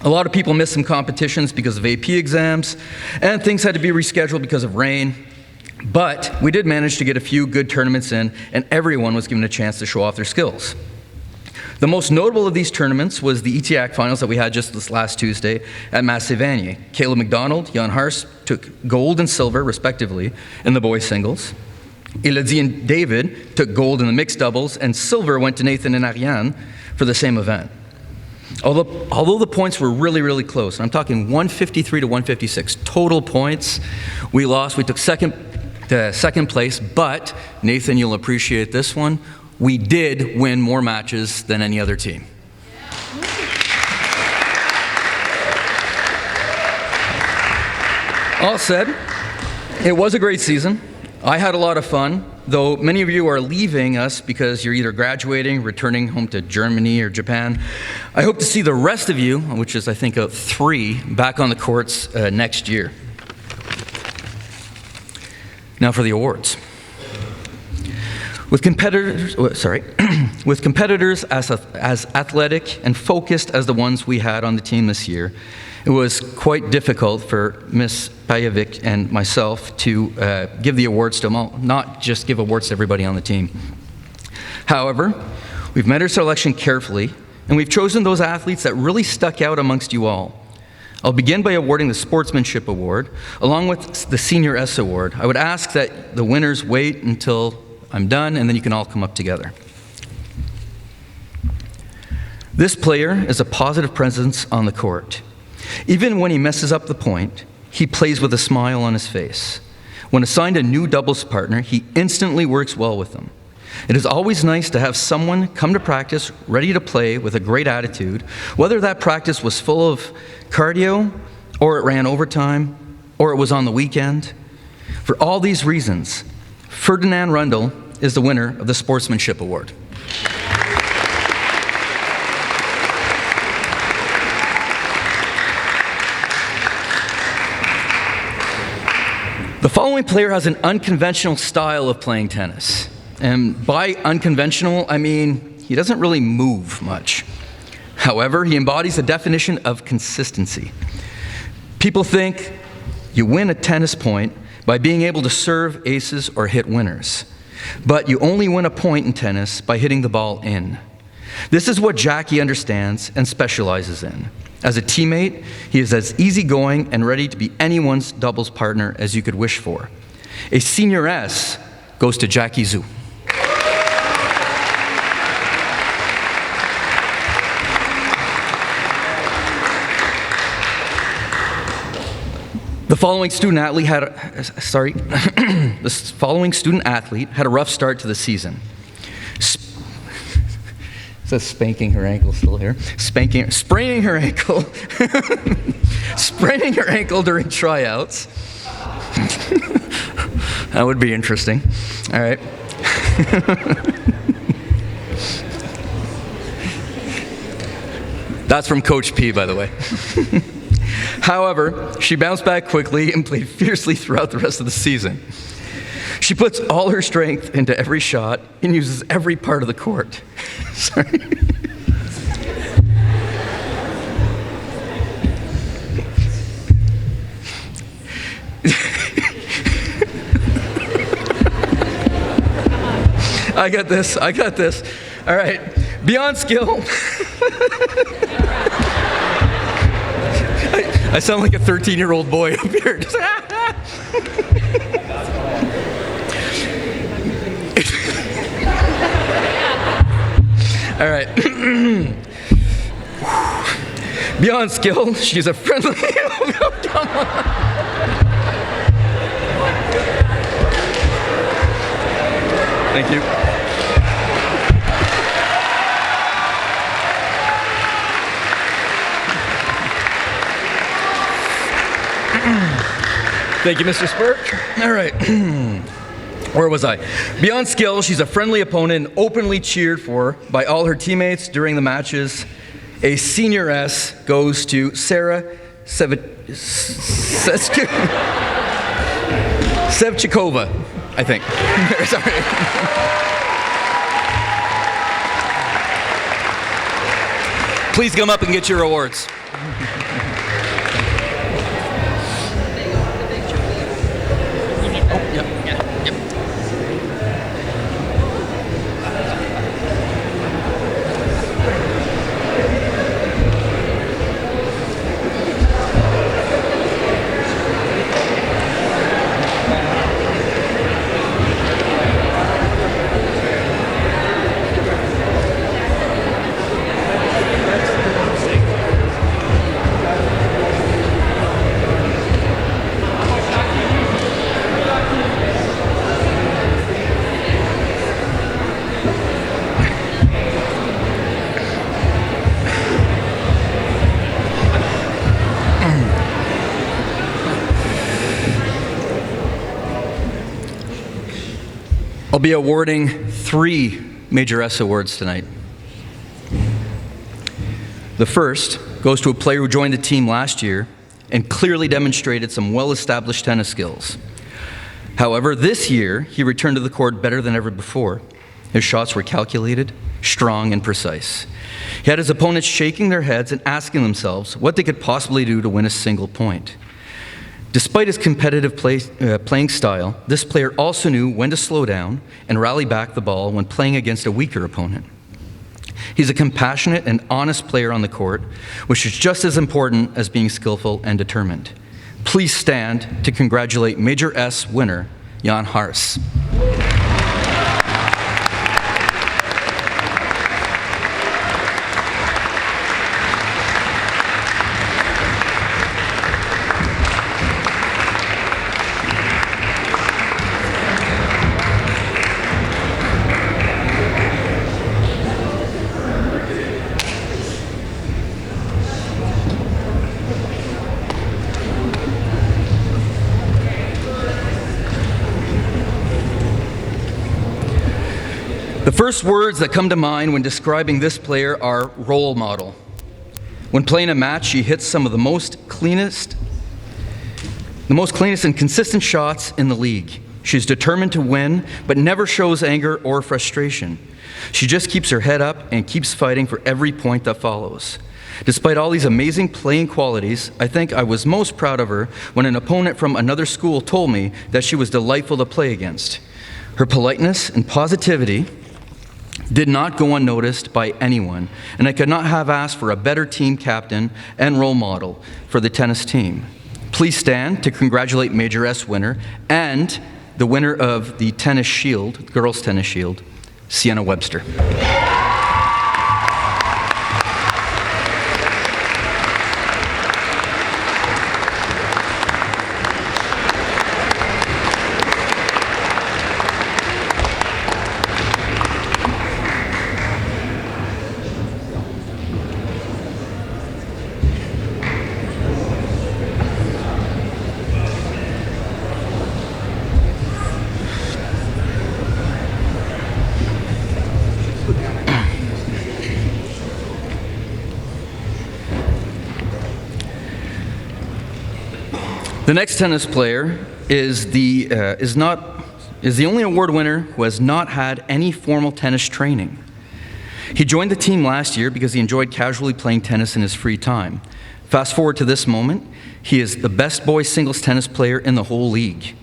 A lot of people missed some competitions because of AP exams, and things had to be rescheduled because of rain. But we did manage to get a few good tournaments in, and everyone was given a chance to show off their skills. The most notable of these tournaments was the ETIAC finals that we had just this last Tuesday at Massey-Vanier. Caleb McDonald, Jan Hars took gold and silver, respectively, in the boys' singles. Elodie and David took gold in the mixed doubles, and silver went to Nathan and Ariane for the same event. Although the points were really, really close, and I'm talking 153 to 156 total points, we lost. We took second place, but Nathan, you'll appreciate this one. We did win more matches than any other team. All said, it was a great season. I had a lot of fun, though many of you are leaving us because you're either graduating, returning home to Germany or Japan. I hope to see the rest of you, which is I think 3, back on the courts next year. Now for the awards. With competitors as athletic and focused as the ones we had on the team this year, it was quite difficult for Ms. Pajovic and myself to give the awards to them all, not just give awards to everybody on the team. However, we've made our selection carefully, and we've chosen those athletes that really stuck out amongst you all. I'll begin by awarding the Sportsmanship Award, along with the Senior S Award. I would ask that the winners wait until I'm done, and then you can all come up together. This player is a positive presence on the court. Even when he messes up the point, he plays with a smile on his face. When assigned a new doubles partner, he instantly works well with them. It is always nice to have someone come to practice ready to play with a great attitude, whether that practice was full of cardio, or it ran overtime, or it was on the weekend. For all these reasons, Ferdinand Rundle is the winner of the Sportsmanship Award. The following player has an unconventional style of playing tennis. And by unconventional, I mean he doesn't really move much. However, he embodies the definition of consistency. People think you win a tennis point by being able to serve aces or hit winners. But you only win a point in tennis by hitting the ball in. This is what Jackie understands and specializes in. As a teammate, he is as easygoing and ready to be anyone's doubles partner as you could wish for. A Senior S goes to Jackie Zhu. The following student athlete had a rough start to the season. It says spanking her ankle still here. Spraining her ankle. Spraining her ankle during tryouts. That would be interesting. All right. That's from Coach P, by the way. However, she bounced back quickly and played fiercely throughout the rest of the season. She puts all her strength into every shot and uses every part of the court. Sorry. I got this. All right. Beyond skill. I sound like a 13-year-old boy up here. All right. Beyond skill, she's a friendly. Oh, come on. Thank you. Thank you, Mr. Spirk. All right. Where was I? Beyond skill, she's a friendly opponent and openly cheered for by all her teammates during the matches. A Senior S goes to Sarah Sevchikova, I think. Sorry. Please come up and get your awards. I'll be awarding 3 major S awards tonight. The first goes to a player who joined the team last year and clearly demonstrated some well-established tennis skills. However, this year, he returned to the court better than ever before. His shots were calculated, strong, and precise. He had his opponents shaking their heads and asking themselves what they could possibly do to win a single point. Despite his competitive playing style, this player also knew when to slow down and rally back the ball when playing against a weaker opponent. He's a compassionate and honest player on the court, which is just as important as being skillful and determined. Please stand to congratulate Major S winner, Jan Hars. The first words that come to mind when describing this player are role model. When playing a match, she hits some of the most cleanest and consistent shots in the league. She's determined to win, but never shows anger or frustration. She just keeps her head up and keeps fighting for every point that follows. Despite all these amazing playing qualities, I think I was most proud of her when an opponent from another school told me that she was delightful to play against. Her politeness and positivity did not go unnoticed by anyone, and I could not have asked for a better team captain and role model for the tennis team. Please stand to congratulate Major S winner and the winner of the tennis shield, girls tennis shield, Sienna Webster. The next tennis player is the only award winner who has not had any formal tennis training. He joined the team last year because he enjoyed casually playing tennis in his free time. Fast forward to this moment, he is the best boys singles tennis player in the whole league.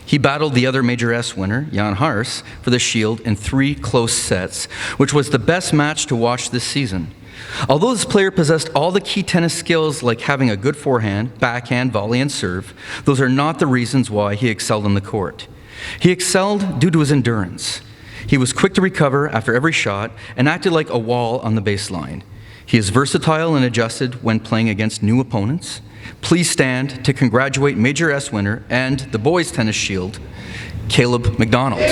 He battled the other Major S winner, Jan Hars, for the shield in 3 close sets, which was the best match to watch this season. Although this player possessed all the key tennis skills like having a good forehand, backhand, volley, and serve, those are not the reasons why he excelled on the court. He excelled due to his endurance. He was quick to recover after every shot and acted like a wall on the baseline. He is versatile and adjusted when playing against new opponents. Please stand to congratulate Major S winner and the boys tennis shield, Caleb McDonald.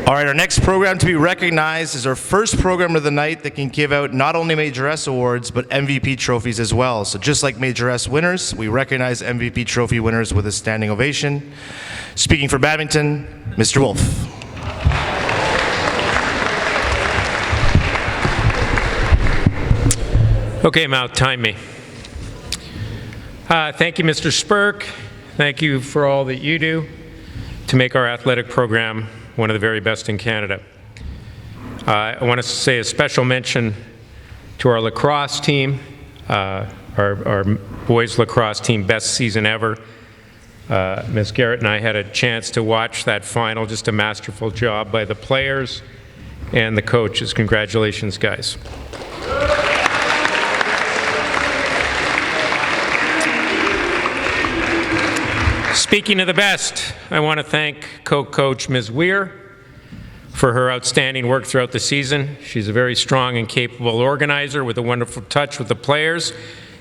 All right, our next program to be recognized is our first program of the night that can give out not only Major S awards, but MVP trophies as well. So just like Major S winners, we recognize MVP trophy winners with a standing ovation. Speaking for Badminton, Mr. Wolfe. Okay, Mount, time me. Thank you, Mr. Spirk. Thank you for all that you do to make our athletic program one of the very best in Canada. I want to say a special mention to our lacrosse team, our boys lacrosse team, best season ever. Ms. Garrett and I had a chance to watch that final, just a masterful job by the players and the coaches. Congratulations, guys. Speaking of the best, I want to thank co-coach Ms. Weir for her outstanding work throughout the season. She's a very strong and capable organizer with a wonderful touch with the players.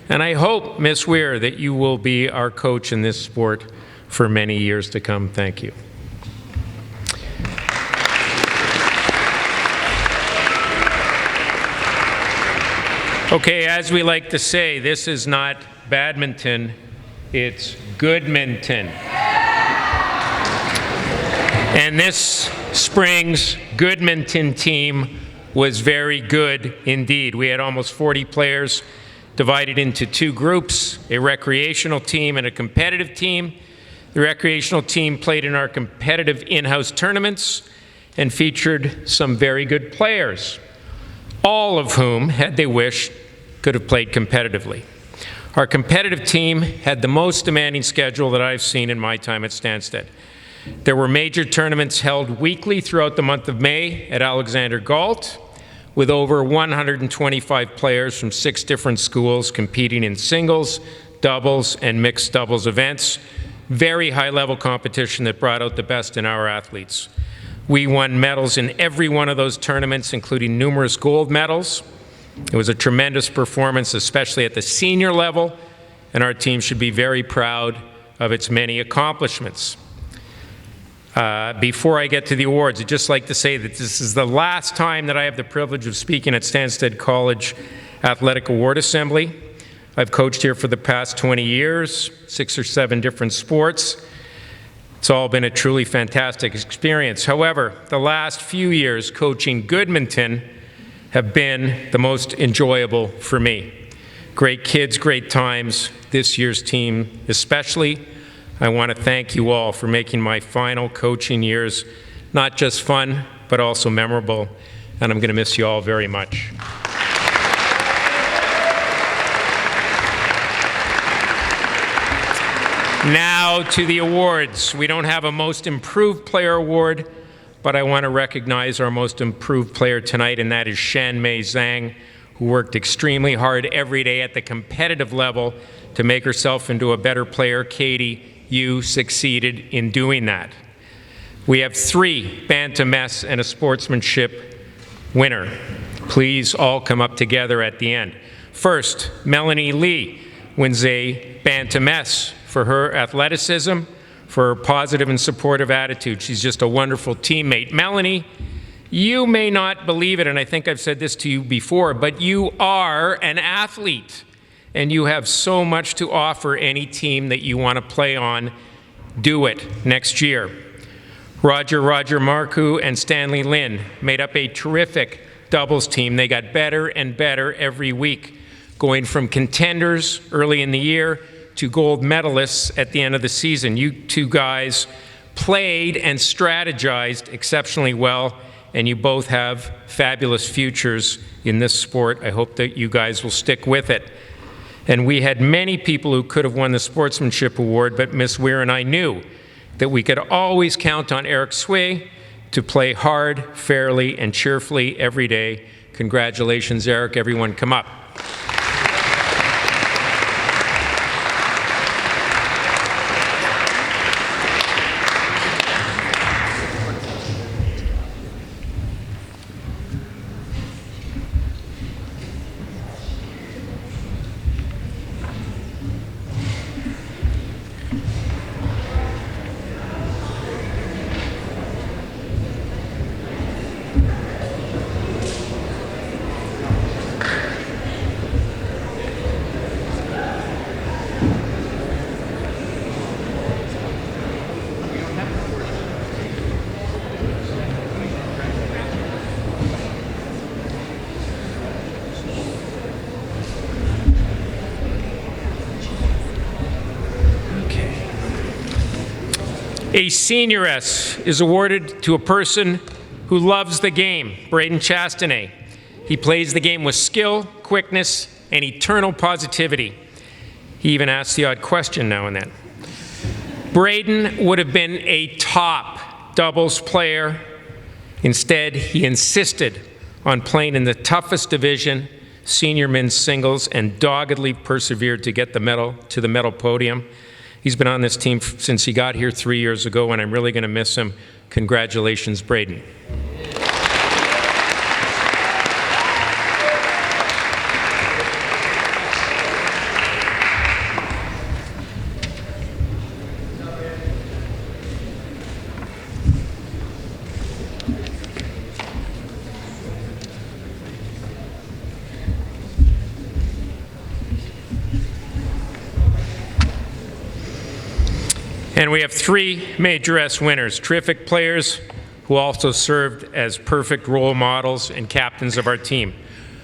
And I hope, Ms. Weir, that you will be our coach in this sport for many years to come. Thank you. Okay, as we like to say, this is not badminton, It's Goodminton. And this spring's Goodminton team was very good indeed. We had almost 40 players divided into two groups, a recreational team and a competitive team. The recreational team played in our competitive in-house tournaments and featured some very good players, all of whom, had they wished, could have played competitively. Our competitive team had the most demanding schedule that I've seen in my time at Stanstead. There were major tournaments held weekly throughout the month of May at Alexander Galt, with over 125 players from 6 different schools competing in singles, doubles, and mixed doubles events. Very high-level competition that brought out the best in our athletes. We won medals in every one of those tournaments, including numerous gold medals. It was a tremendous performance, especially at the senior level, and our team should be very proud of its many accomplishments. Before I get to the awards, I'd just like to say that this is the last time that I have the privilege of speaking at Stanstead College Athletic Award Assembly. I've coached here for the past 20 years, 6 or 7 different sports. It's all been a truly fantastic experience. However, the last few years coaching Goodminton have been the most enjoyable for me. Great kids, great times. This year's team especially. I want to thank you all for making my final coaching years not just fun, but also memorable, and I'm going to miss you all very much. Now to the awards. We don't have a Most Improved Player award, but I want to recognize our Most Improved Player tonight, and that is Shanmei Zhang, who worked extremely hard every day at the competitive level to make herself into a better player. Katie, you succeeded in doing that. We have 3 Bantam S and a sportsmanship winner. Please all come up together at the end. First, Melanie Lee wins a Bantam S for her athleticism, for her positive and supportive attitude. She's just a wonderful teammate. Melanie, you may not believe it, and I think I've said this to you before, but you are an athlete. And you have so much to offer any team that you want to play on. Do it next year. Roger Marcoux and Stanley Lynn made up a terrific doubles team. They got better and better every week, going from contenders early in the year to gold medalists at the end of the season. You 2 guys played and strategized exceptionally well, and you both have fabulous futures in this sport. I hope that you guys will stick with it. And we had many people who could have won the Sportsmanship Award, but Ms. Weir and I knew that we could always count on Eric Sway to play hard, fairly, and cheerfully every day. Congratulations, Eric. Everyone come up. A senioress is awarded to a person who loves the game, Braden Chastanay. He plays the game with skill, quickness, and eternal positivity. He even asks the odd question now and then. Braden would have been a top doubles player. Instead, he insisted on playing in the toughest division, senior men's singles, and doggedly persevered to get the medal to the medal podium. He's been on this team since he got here 3 years ago, and I'm really going to miss him. Congratulations, Braden. And we have 3 Major S winners, terrific players who also served as perfect role models and captains of our team.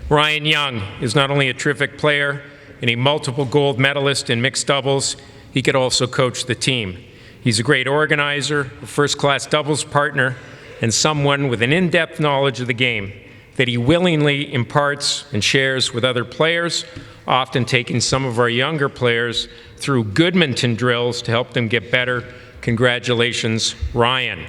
Ryan Young is not only a terrific player and a multiple gold medalist in mixed doubles, he could also coach the team. He's a great organizer, a first-class doubles partner, and someone with an in-depth knowledge of the game that he willingly imparts and shares with other players, often taking some of our younger players through Badminton drills to help them get better. Congratulations, Ryan.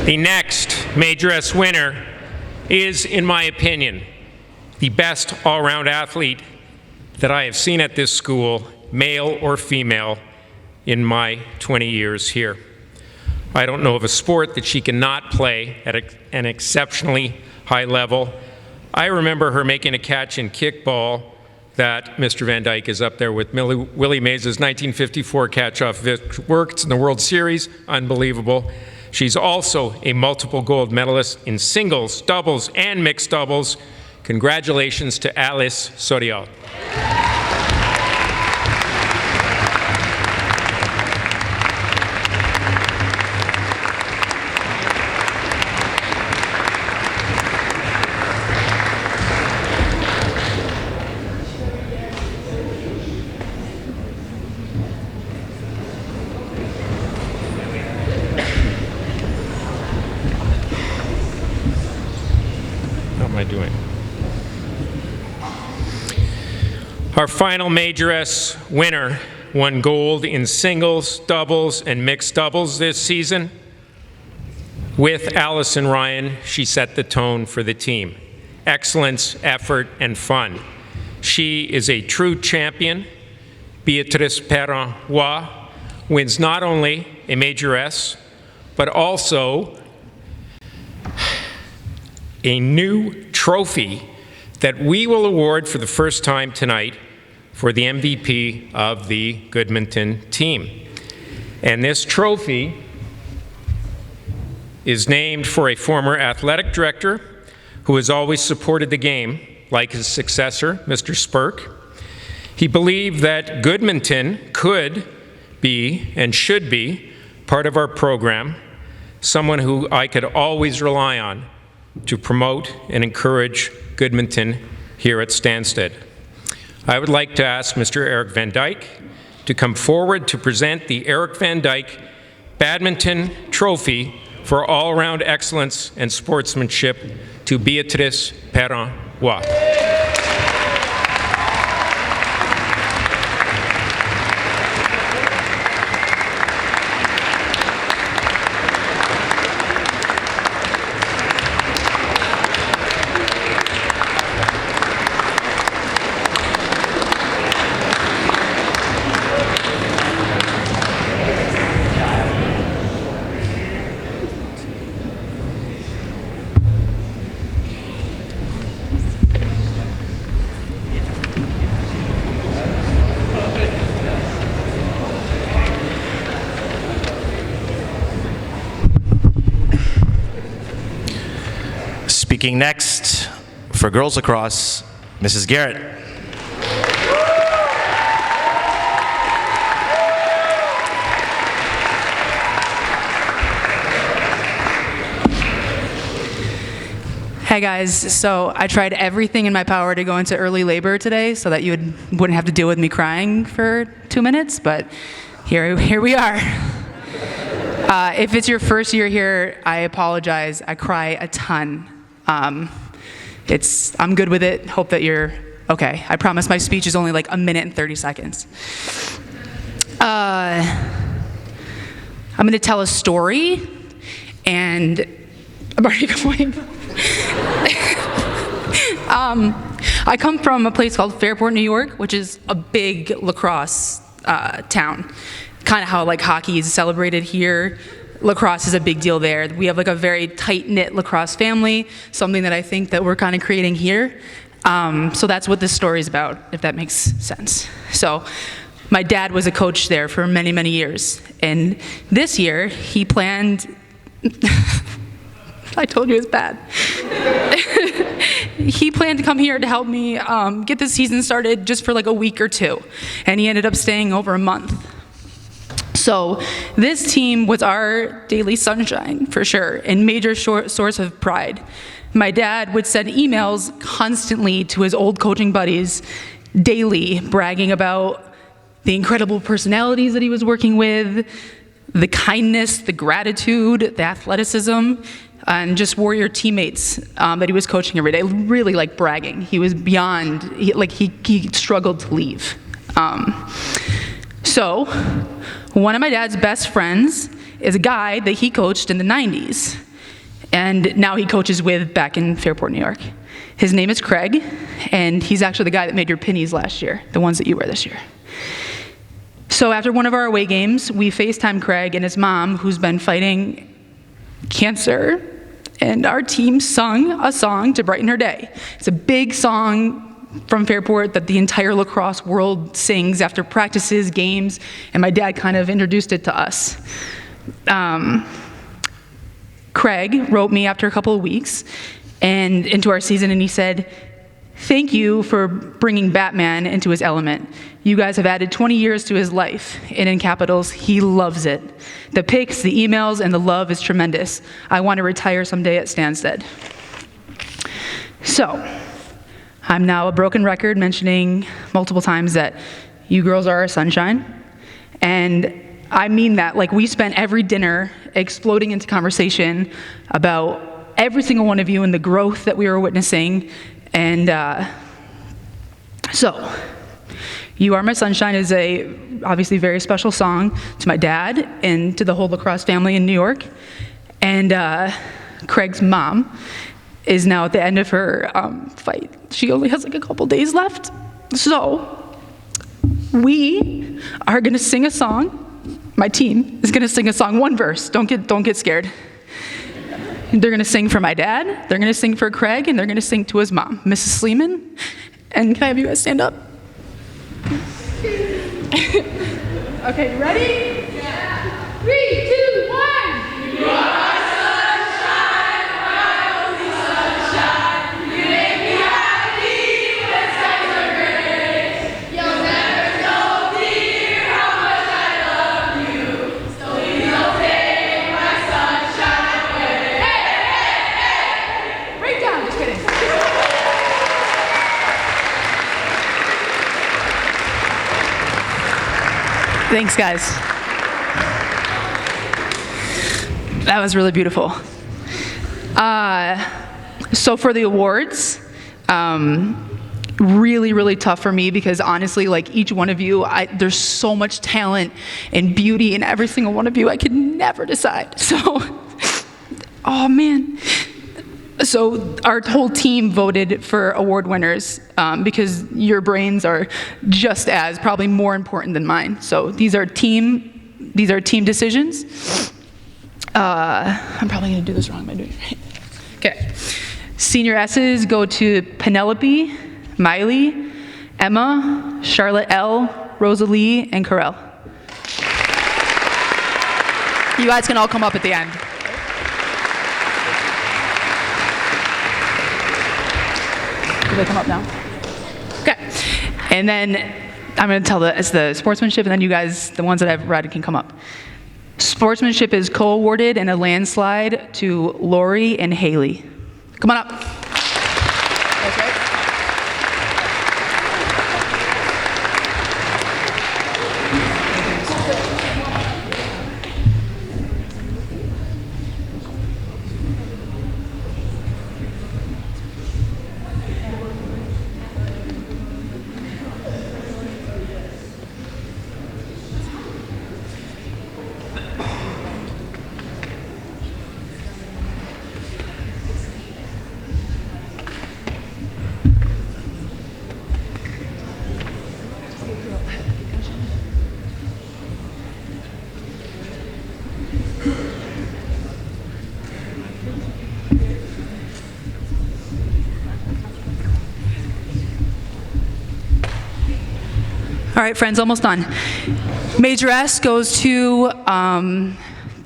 The next Major S winner is, in my opinion, the best all-round athlete that I have seen at this school, male or female, in my 20 years here. I don't know of a sport that she cannot play at an exceptionally high level. I remember her making a catch in kickball that Mr. Van Dyke is up there with Willie Mays' 1954 catch off Vic Wertz in the World Series. Unbelievable. She's also a multiple gold medalist in singles, doubles, and mixed doubles. Congratulations to Alice Soriol. Our final Major S winner won gold in singles, doubles, and mixed doubles this season. With Allison Ryan, she set the tone for the team. Excellence, effort, and fun. She is a true champion. Beatrice Perrin-Roy wins not only a Major S, but also a new trophy that we will award for the first time tonight for the MVP of the Badminton team. And this trophy is named for a former athletic director who has always supported the game, like his successor, Mr. Spirk. He believed that Badminton could be and should be part of our program, someone who I could always rely on to promote and encourage Badminton here at Stanstead. I would like to ask Mr. Eric Van Dyke to come forward to present the Eric Van Dyke Badminton Trophy for all-around excellence and sportsmanship to Beatrice Perrin-Roy. Speaking next for girls lacrosse, Mrs. Garrett. Hey guys, so I tried everything in my power to go into early labor today so that you wouldn't have to deal with me crying for 2 minutes, but here we are. If it's your first year here, I apologize. I cry a ton. I'm good with it. Hope that you're okay. I promise my speech is only like 1 minute and 30 seconds. I'm going to tell a story, and I'm already going. I come from a place called Fairport, New York, which is a big lacrosse town. Kind of how like hockey is celebrated here. lacrosse is a big deal there. We have like a very tight-knit lacrosse family, something that I think that we're kind of creating here. So that's what this story is about, if that makes sense. So my dad was a coach there for many, many years. And this year, he planned, I told you it's bad. He planned to come here to help me get the season started just for like a week or two. And he ended up staying over a month. So this team was our daily sunshine, for sure, and major source of pride. My dad would send emails constantly to his old coaching buddies, daily, bragging about the incredible personalities that he was working with, the kindness, the gratitude, the athleticism, and just warrior teammates that he was coaching every day. Really like bragging. He was beyond, he struggled to leave. So one of my dad's best friends is a guy that he coached in the 90s. And now he coaches with back in Fairport, New York. His name is Craig, and he's actually the guy that made your pennies last year, the ones that you wear this year. So after one of our away games, we FaceTimed Craig and his mom, who's been fighting cancer, and our team sung a song to brighten her day. It's a big song from Fairport that the entire lacrosse world sings after practices, games, and my dad kind of introduced it to us. Craig wrote me after a couple of weeks and into our season, and he said, "Thank you for bringing Batman into his element. You guys have added 20 years to his life." And in capitals, he loves it. The pics, the emails, and the love is tremendous. I want to retire someday at Stanstead. So, I'm now a broken record mentioning multiple times that you girls are our sunshine. And I mean that. Like, we spent every dinner exploding into conversation about every single one of you and the growth that we were witnessing. And so, "You Are My Sunshine" is a obviously very special song to my dad and to the whole lacrosse family in New York. And Craig's mom is now at the end of her fight. She only has like a couple days left. So we are gonna sing a song. My team is gonna sing a song, one verse. Don't get scared. They're gonna sing for my dad, they're gonna sing for Craig, and they're gonna sing to his mom, Mrs. Sleeman. And can I have you guys stand up? Okay, you ready? Yeah. 3, 2, 1. You are my sunshine, my only sunshine. You make me happy when skies are gray. You'll never know, dear, how much I love you. So please don't take my sunshine away. Hey, hey, hey! Break down, just kidding. Thanks, guys. That was really beautiful. So for the awards, really, really tough for me because honestly, like each one of you, there's so much talent and beauty in every single one of you. I could never decide. So, oh man. So our whole team voted for award winners because your brains are just as, probably more important than mine. So these are team decisions. I'm probably gonna do this wrong. Am I doing it right? Okay. Senior S's go to Penelope, Miley, Emma, Charlotte L, Rosalie, and Carell. You guys can all come up at the end. Do they come up now? Okay. And then I'm going to tell it's the sportsmanship, and then you guys, the ones that I've read, can come up. Sportsmanship is co-awarded in a landslide to Lori and Haley. Come on up. That's right. right, friends, almost done. Major S goes to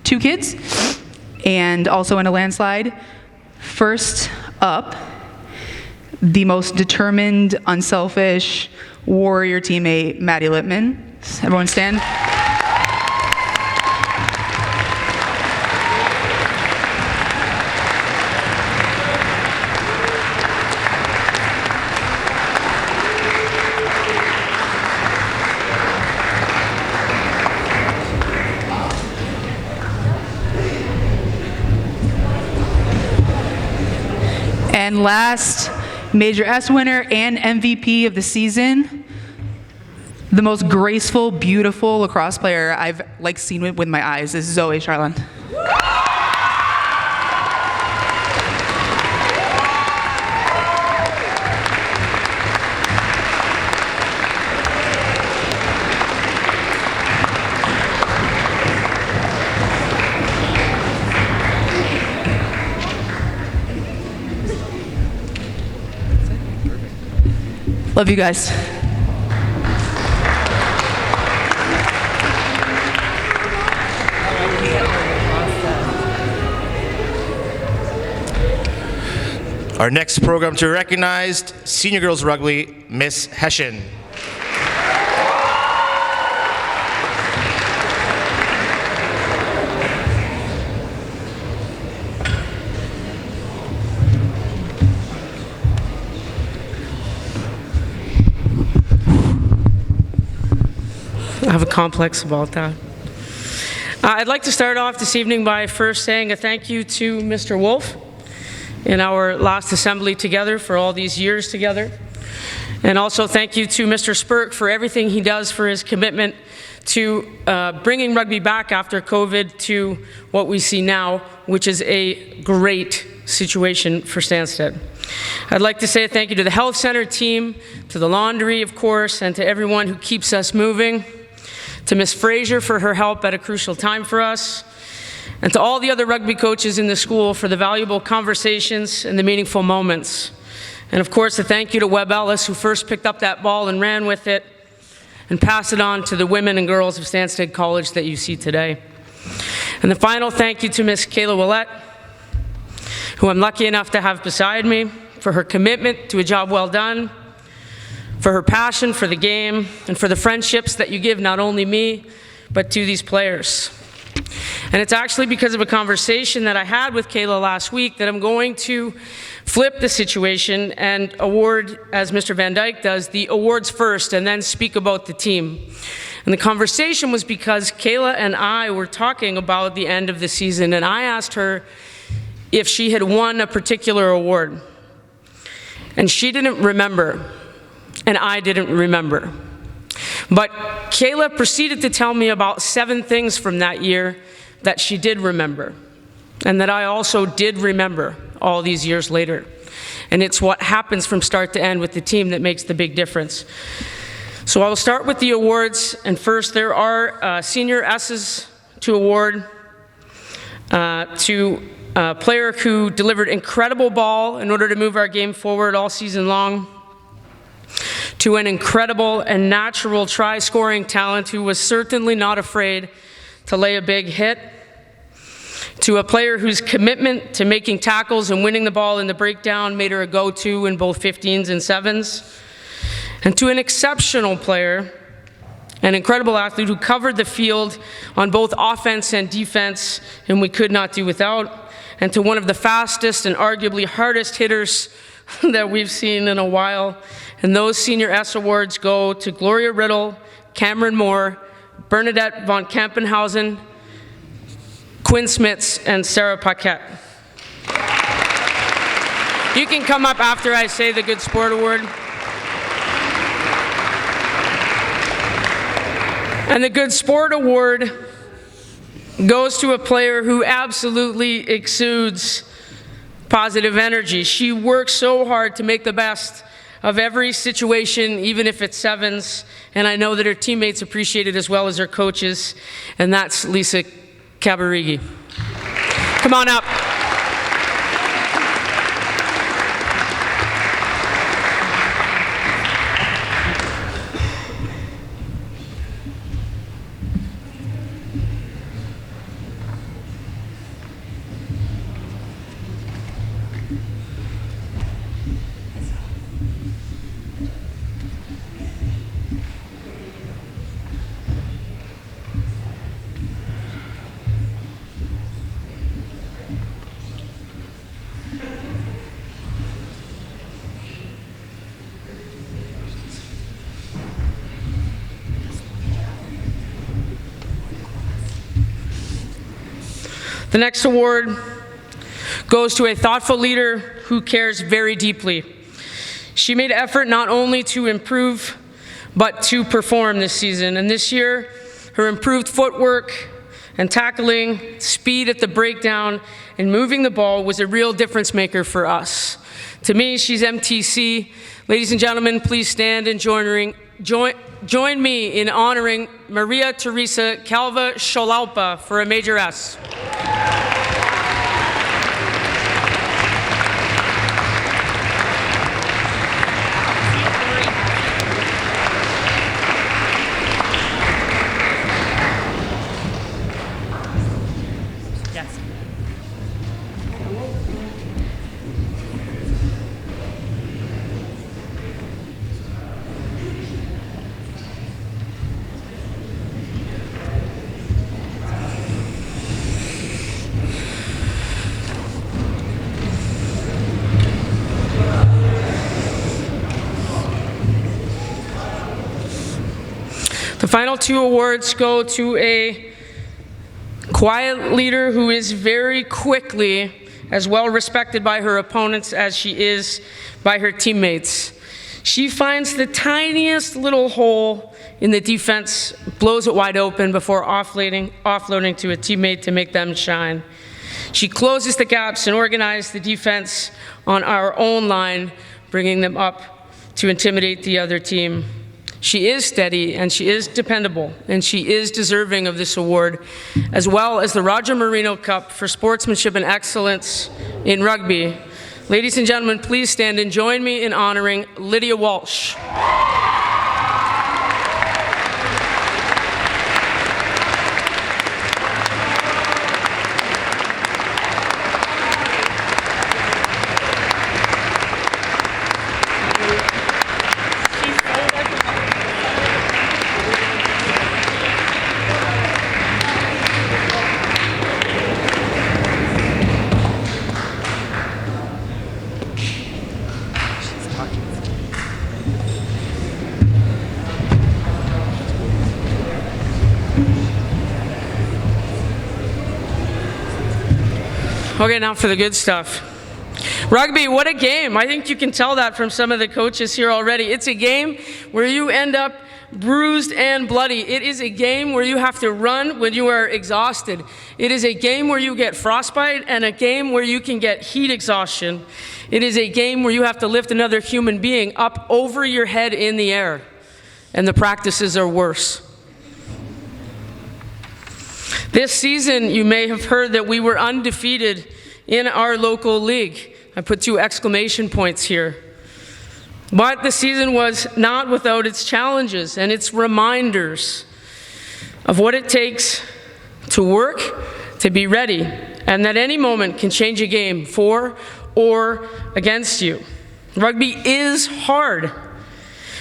2 kids, and also in a landslide. First up, the most determined, unselfish, warrior teammate, Maddie Lippman. Everyone stand. And last, Major S winner and MVP of the season, the most graceful, beautiful lacrosse player I've seen it with my eyes is Zoe Charland. Love you guys. Our next program to be recognized, Senior Girls Rugby, Miss Hessian. I have a complex about that. I'd like to start off this evening by first saying a thank you to Mr. Wolfe in our last assembly together for all these years together. And also thank you to Mr. Spirk for everything he does for his commitment to bringing rugby back after COVID to what we see now, which is a great situation for Stanstead. I'd like to say a thank you to the Health Center team, to the laundry, of course, and to everyone who keeps us moving, to Ms. Fraser for her help at a crucial time for us, and to all the other rugby coaches in the school for the valuable conversations and the meaningful moments. And of course, a thank you to Webb Ellis, who first picked up that ball and ran with it and passed it on to the women and girls of Stanstead College that you see today. And the final thank you to Ms. Kayla Willett, who I'm lucky enough to have beside me, for her commitment to a job well done, for her passion for the game, and for the friendships that you give not only me, but to these players. And it's actually because of a conversation that I had with Kayla last week that I'm going to flip the situation and award, as Mr. Van Dyke does, the awards first and then speak about the team. And the conversation was because Kayla and I were talking about the end of the season, and I asked her if she had won a particular award. And she didn't remember, and I didn't remember. But Kayla proceeded to tell me about 7 things from that year that she did remember, and that I also did remember all these years later. And it's what happens from start to end with the team that makes the big difference. So I will start with the awards, and first there are senior S's to award to a player who delivered incredible ball in order to move our game forward all season long, to an incredible and natural try-scoring talent who was certainly not afraid to lay a big hit, to a player whose commitment to making tackles and winning the ball in the breakdown made her a go-to in both 15s and 7s, and to an exceptional player, an incredible athlete who covered the field on both offense and defense, and we could not do without, and to one of the fastest and arguably hardest hitters that we've seen in a while. And those Senior S awards go to Gloria Riddle, Cameron Moore, Bernadette von Kampenhausen, Quinn Smits, and Sarah Paquette. You can come up after I say the Good Sport Award. And the Good Sport Award goes to a player who absolutely exudes positive energy. She works so hard to make the best of every situation, even if it's 7s, and I know that her teammates appreciate it as well as her coaches, and that's Lisa Cabarigi. Come on up. The next award goes to a thoughtful leader who cares very deeply. She made effort not only to improve, but to perform this season. And this year, her improved footwork and tackling, speed at the breakdown, and moving the ball was a real difference maker for us. To me, she's MTC. Ladies and gentlemen, please stand and join me in honoring Maria Teresa Calva Sholaupa for a major S. The final two awards go to a quiet leader who is very quickly as well respected by her opponents as she is by her teammates. She finds the tiniest little hole in the defense, blows it wide open before offloading to a teammate to make them shine. She closes the gaps and organizes the defense on our own line, bringing them up to intimidate the other team. She is steady, and she is dependable, and she is deserving of this award, as well as the Roger Marino Cup for sportsmanship and excellence in rugby. Ladies and gentlemen, please stand and join me in honoring Lydia Walsh. Okay, now for the good stuff. Rugby, what a game. I think you can tell that from some of the coaches here already. It's a game where you end up bruised and bloody. It is a game where you have to run when you are exhausted. It is a game where you get frostbite and a game where you can get heat exhaustion. It is a game where you have to lift another human being up over your head in the air, and the practices are worse. This season, you may have heard that we were undefeated in our local league. I put 2 exclamation points here. But the season was not without its challenges and its reminders of what it takes to work, to be ready, and that any moment can change a game for or against you. Rugby is hard,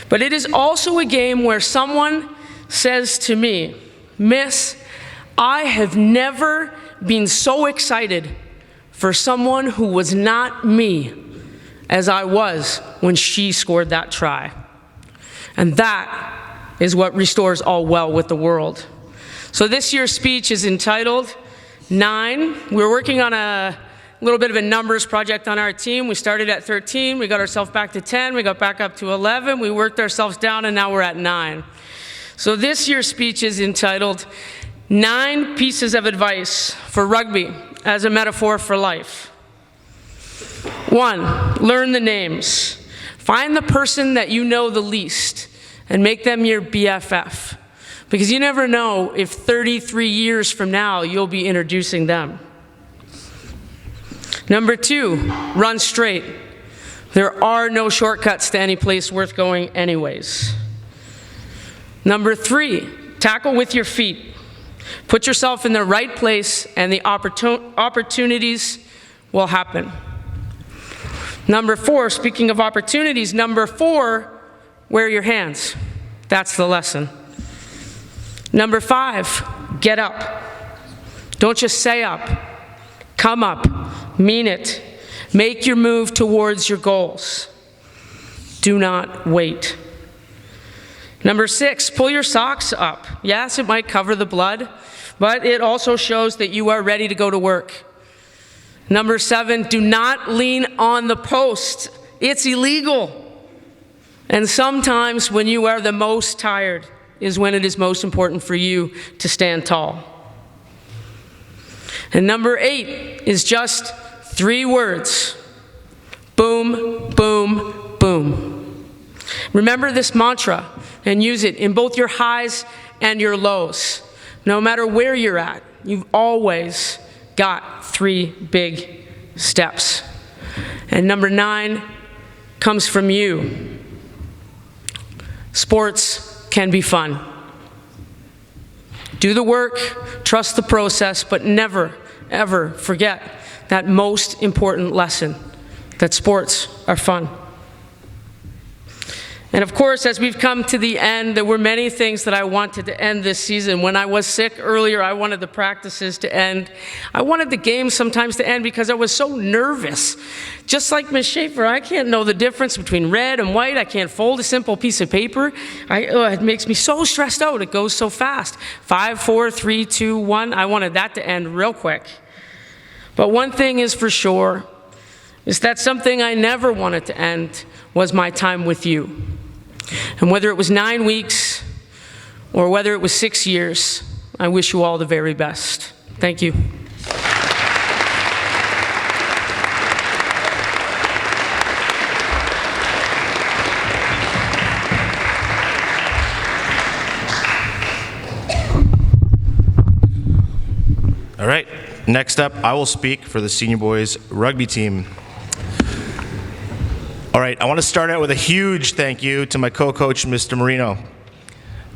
but it is also a game where someone says to me, "Miss, I have never been so excited for someone who was not me as I was when she scored that try." And that is what restores all well with the world. So this year's speech is entitled 9. We're working on a little bit of a numbers project on our team. We started at 13, we got ourselves back to 10, we got back up to 11, we worked ourselves down, and now we're at 9. So this year's speech is entitled 9 Pieces of Advice for Rugby as a Metaphor for Life. 1, learn the names. Find the person that you know the least and make them your BFF, because you never know if 33 years from now you'll be introducing them. Number 2, run straight. There are no shortcuts to any place worth going anyways. Number 3, tackle with your feet. Put yourself in the right place and the opportunities will happen. Number 4, speaking of opportunities, number 4, wear your hands. That's the lesson. Number 5, get up. Don't just say up. Come up. Mean it. Make your move towards your goals. Do not wait. Number 6, pull your socks up. Yes, it might cover the blood, but it also shows that you are ready to go to work. Number 7, do not lean on the post. It's illegal. And sometimes when you are the most tired is when it is most important for you to stand tall. And number 8 is just 3 words. Boom, boom, boom. Remember this mantra and use it in both your highs and your lows. No matter where you're at, you've always got 3 big steps. And number 9 comes from you. Sports can be fun. Do the work, trust the process, but never, ever forget that most important lesson, that sports are fun. And of course, as we've come to the end, there were many things that I wanted to end this season. When I was sick earlier, I wanted the practices to end. I wanted the games sometimes to end because I was so nervous. Just like Ms. Schaffer, I can't know the difference between red and white. I can't fold a simple piece of paper. It makes me so stressed out. It goes so fast. 5, 4, 3, 2, 1. I wanted that to end real quick. But one thing is for sure, is that something I never wanted to end was my time with you. And whether it was 9 weeks or whether it was 6 years, I wish you all the very best. Thank you. All right, next up, I will speak for the senior boys rugby team. All right, I want to start out with a huge thank you to my co-coach, Mr. Marino.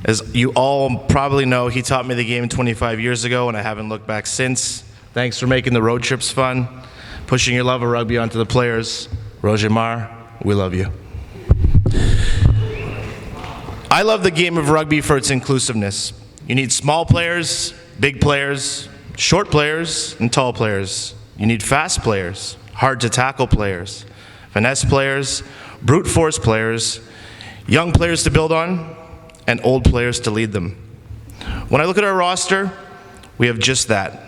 As you all probably know, he taught me the game 25 years ago, and I haven't looked back since. Thanks for making the road trips fun, pushing your love of rugby onto the players. Roger Mar, we love you. I love the game of rugby for its inclusiveness. You need small players, big players, short players, and tall players. You need fast players, hard to tackle players, finesse players, brute force players, young players to build on, and old players to lead them. When I look at our roster, we have just that.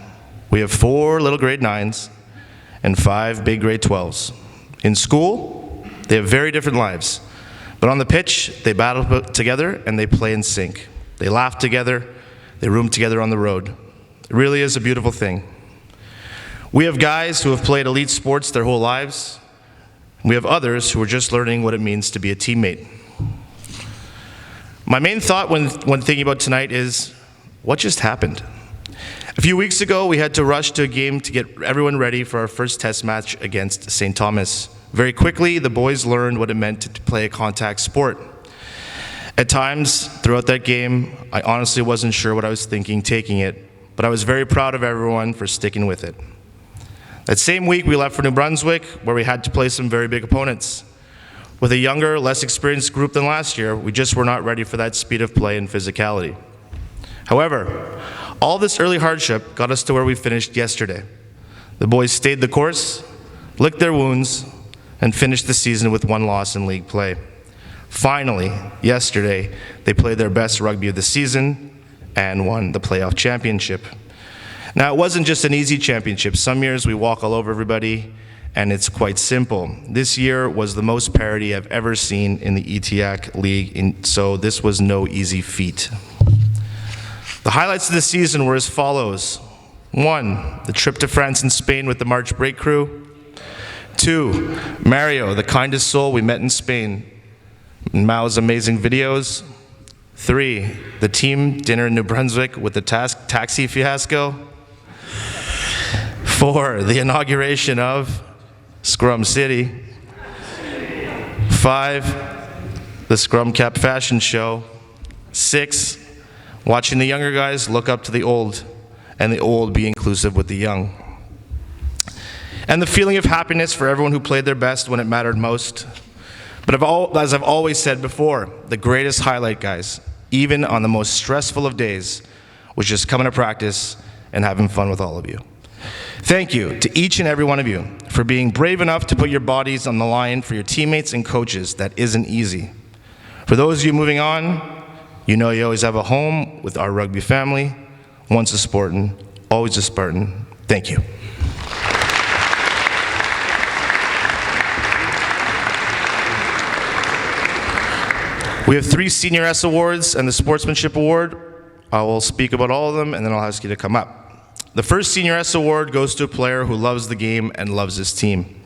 We have 4 little grade 9s and 5 big grade 12s. In school, they have very different lives. But on the pitch, they battle together and they play in sync. They laugh together, they room together on the road. It really is a beautiful thing. We have guys who have played elite sports their whole lives. We have others who are just learning what it means to be a teammate. My main thought when thinking about tonight is, what just happened? A few weeks ago, we had to rush to a game to get everyone ready for our first test match against St. Thomas. Very quickly, the boys learned what it meant to play a contact sport. At times, throughout that game, I honestly wasn't sure what I was thinking taking it, but I was very proud of everyone for sticking with it. That same week, we left for New Brunswick, where we had to play some very big opponents. With a younger, less experienced group than last year, we just were not ready for that speed of play and physicality. However, all this early hardship got us to where we finished yesterday. The boys stayed the course, licked their wounds, and finished the season with 1 loss in league play. Finally, yesterday, they played their best rugby of the season and won the playoff championship. Now, it wasn't just an easy championship. Some years we walk all over everybody, and it's quite simple. This year was the most parity I've ever seen in the ETAC League, so this was no easy feat. The highlights of the season were as follows. 1, the trip to France and Spain with the March Break crew. 2, Mario, the kindest soul we met in Spain, and Mao's amazing videos. 3, the team dinner in New Brunswick with the taxi fiasco. 4, the inauguration of Scrum City. 5, the Scrum Cap fashion show. 6, watching the younger guys look up to the old, and the old be inclusive with the young. And the feeling of happiness for everyone who played their best when it mattered most. But as I've always said before, the greatest highlight, guys, even on the most stressful of days, was just coming to practice and having fun with all of you. Thank you to each and every one of you for being brave enough to put your bodies on the line for your teammates and coaches. That isn't easy. For those of you moving on, You know you always have a home with our rugby family. Once a Spartan, always a Spartan. Thank you. We have 3 Senior S awards and the Sportsmanship Award. I will speak about all of them, and then I'll ask you to come up. The first Senior S award goes to a player who loves the game and loves his team.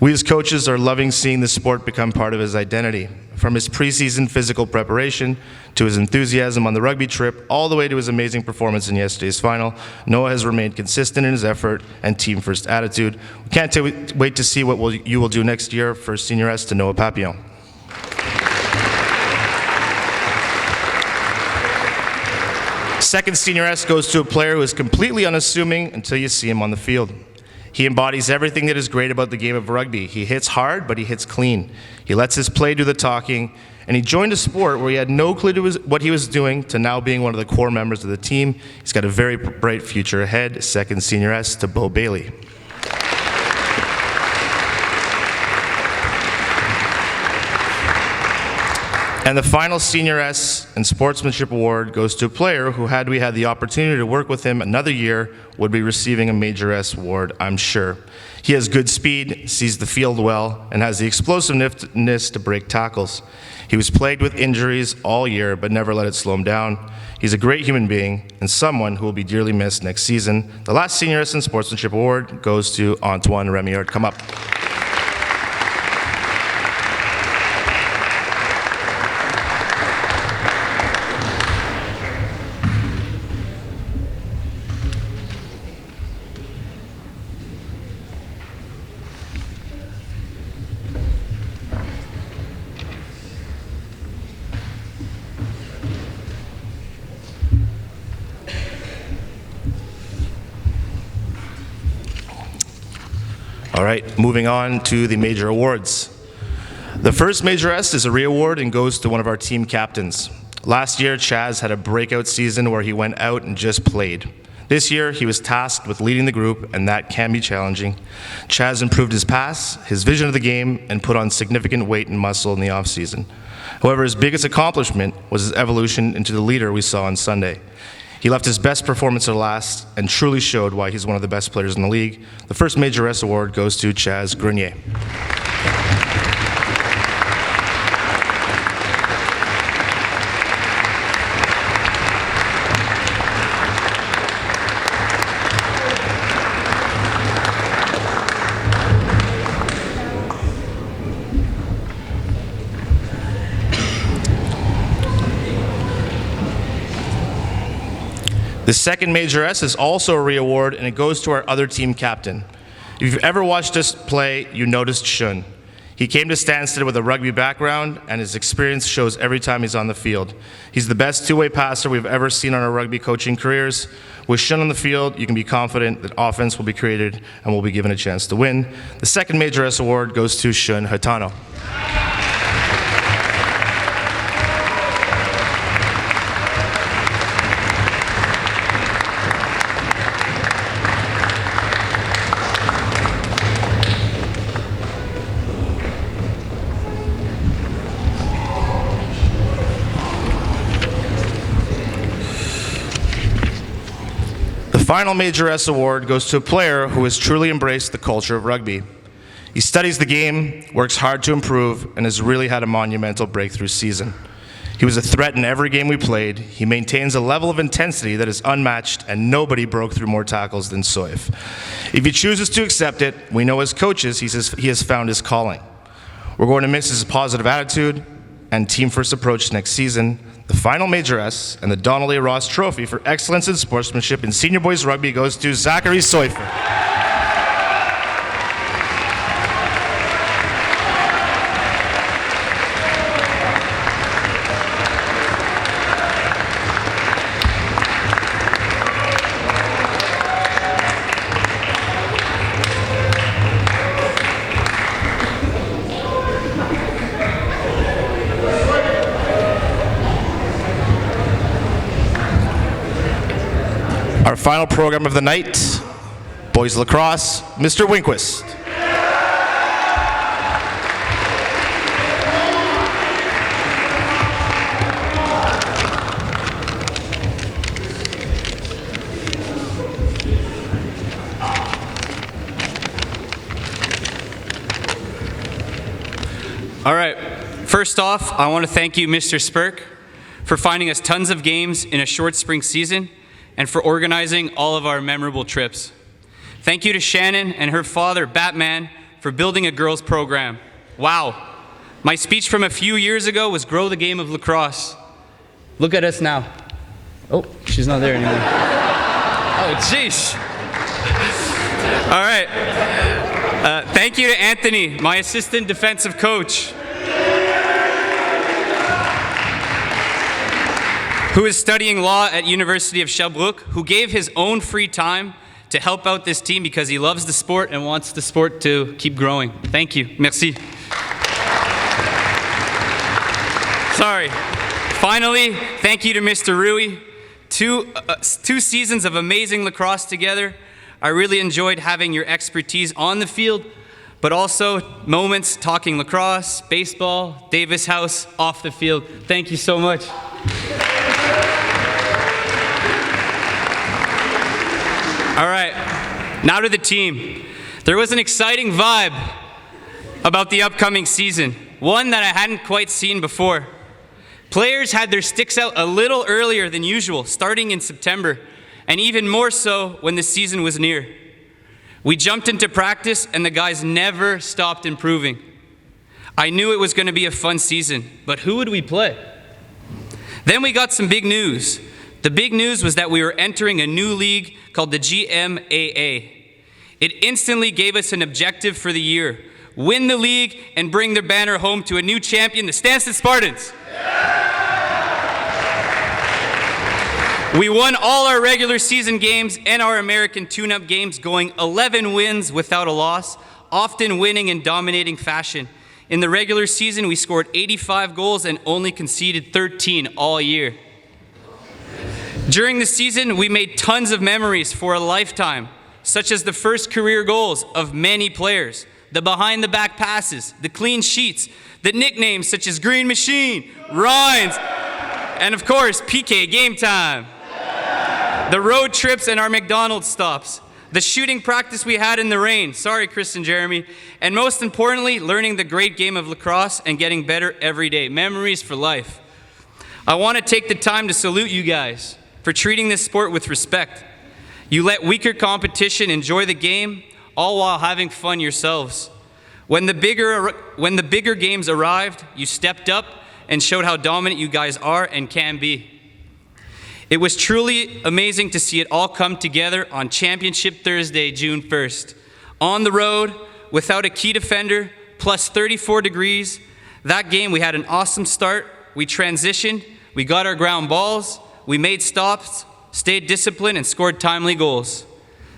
We as coaches are loving seeing the sport become part of his identity. From his preseason physical preparation, to his enthusiasm on the rugby trip, all the way to his amazing performance in yesterday's final, Noah has remained consistent in his effort and team-first attitude. We can't wait to see what you will do next year for Senior S to Noah Papillon. Second Senior S goes to a player who is completely unassuming until you see him on the field. He embodies everything that is great about the game of rugby. He hits hard, but he hits clean. He lets his play do the talking, and he joined a sport where he had no clue to what he was doing to now being one of the core members of the team. He's got a very bright future ahead. Second Senior S to Bo Bailey. And the final Senior S and Sportsmanship Award goes to a player who, had we had the opportunity to work with him another year, would be receiving a Major S award, I'm sure. He has good speed, sees the field well, and has the explosiveness to break tackles. He was plagued with injuries all year, but never let it slow him down. He's a great human being and someone who will be dearly missed next season. The last Senior S and Sportsmanship Award goes to Antoine Remillard. Come up. All right, moving on to the major awards. The first Major S is a re-award and goes to one of our team captains. Last year, Chaz had a breakout season where he went out and just played. This year, he was tasked with leading the group, and that can be challenging. Chaz improved his pass, his vision of the game, and put on significant weight and muscle in the offseason. However, his biggest accomplishment was his evolution into the leader we saw on Sunday. He left his best performance to last and truly showed why he's one of the best players in the league. The first Major S award goes to Chaz Grenier. The second Major S is also a re-award, and it goes to our other team captain. If you've ever watched us play, you noticed Shun. He came to Stanstead with a rugby background, and his experience shows every time he's on the field. He's the best two-way passer we've ever seen on our rugby coaching careers. With Shun on the field, you can be confident that offense will be created and will be given a chance to win. The second Major S award goes to Shun Hatano. The final Major S award goes to a player who has truly embraced the culture of rugby. He studies the game, works hard to improve, and has really had a monumental breakthrough season. He was a threat in every game we played. He maintains a level of intensity that is unmatched, and nobody broke through more tackles than Soif. If he chooses to accept it, we know as coaches he has found his calling. We're going to miss his positive attitude and team-first approach next season. The final Major S and the Donnelly Ross Trophy for excellence in sportsmanship in senior boys rugby goes to Zachary Soifer. Our final program of the night, boys lacrosse, Mr. Winquist. All right. First off, I want to thank you, Mr. Spirk, for finding us tons of games in a short spring season and for organizing all of our memorable trips. Thank you to Shannon and her father, Batman, for building a girls program. Wow. My speech from a few years ago was grow the game of lacrosse. Look at us now. Oh, she's not there anymore. Oh, jeez. All right. Thank you to Anthony, my assistant defensive coach, who is studying law at University of Sherbrooke, who gave his own free time to help out this team because he loves the sport and wants the sport to keep growing. Thank you. Merci. Sorry. Finally, thank you to Mr. Rui. Two seasons of amazing lacrosse together. I really enjoyed having your expertise on the field, but also moments talking lacrosse, baseball, Davis House, off the field. Thank you so much. All right, now to the team. There was an exciting vibe about the upcoming season, one that I hadn't quite seen before. Players had their sticks out a little earlier than usual, starting in September, and even more so when the season was near. We jumped into practice and the guys never stopped improving. I knew it was going to be a fun season, but who would we play? Then we got some big news. The big news was that we were entering a new league called the GMAA. It instantly gave us an objective for the year: win the league and bring their banner home to a new champion, the Stanstead Spartans. We won all our regular season games and our American tune-up games, going 11 wins without a loss, often winning in dominating fashion. In the regular season, we scored 85 goals and only conceded 13 all year. During the season, we made tons of memories for a lifetime, such as the first career goals of many players, the behind-the-back passes, the clean sheets, the nicknames such as Green Machine, Rhines, and of course, PK Game Time. The road trips and our McDonald's stops, the shooting practice we had in the rain, sorry Chris and Jeremy, and most importantly, learning the great game of lacrosse and getting better every day. Memories for life. I want to take the time to salute you guys for treating this sport with respect. You let weaker competition enjoy the game, all while having fun yourselves. When the bigger games arrived, you stepped up and showed how dominant you guys are and can be. It was truly amazing to see it all come together on Championship Thursday, June 1st. On the road, without a key defender, plus 34 degrees. That game, we had an awesome start. We transitioned, we got our ground balls, we made stops, stayed disciplined, and scored timely goals.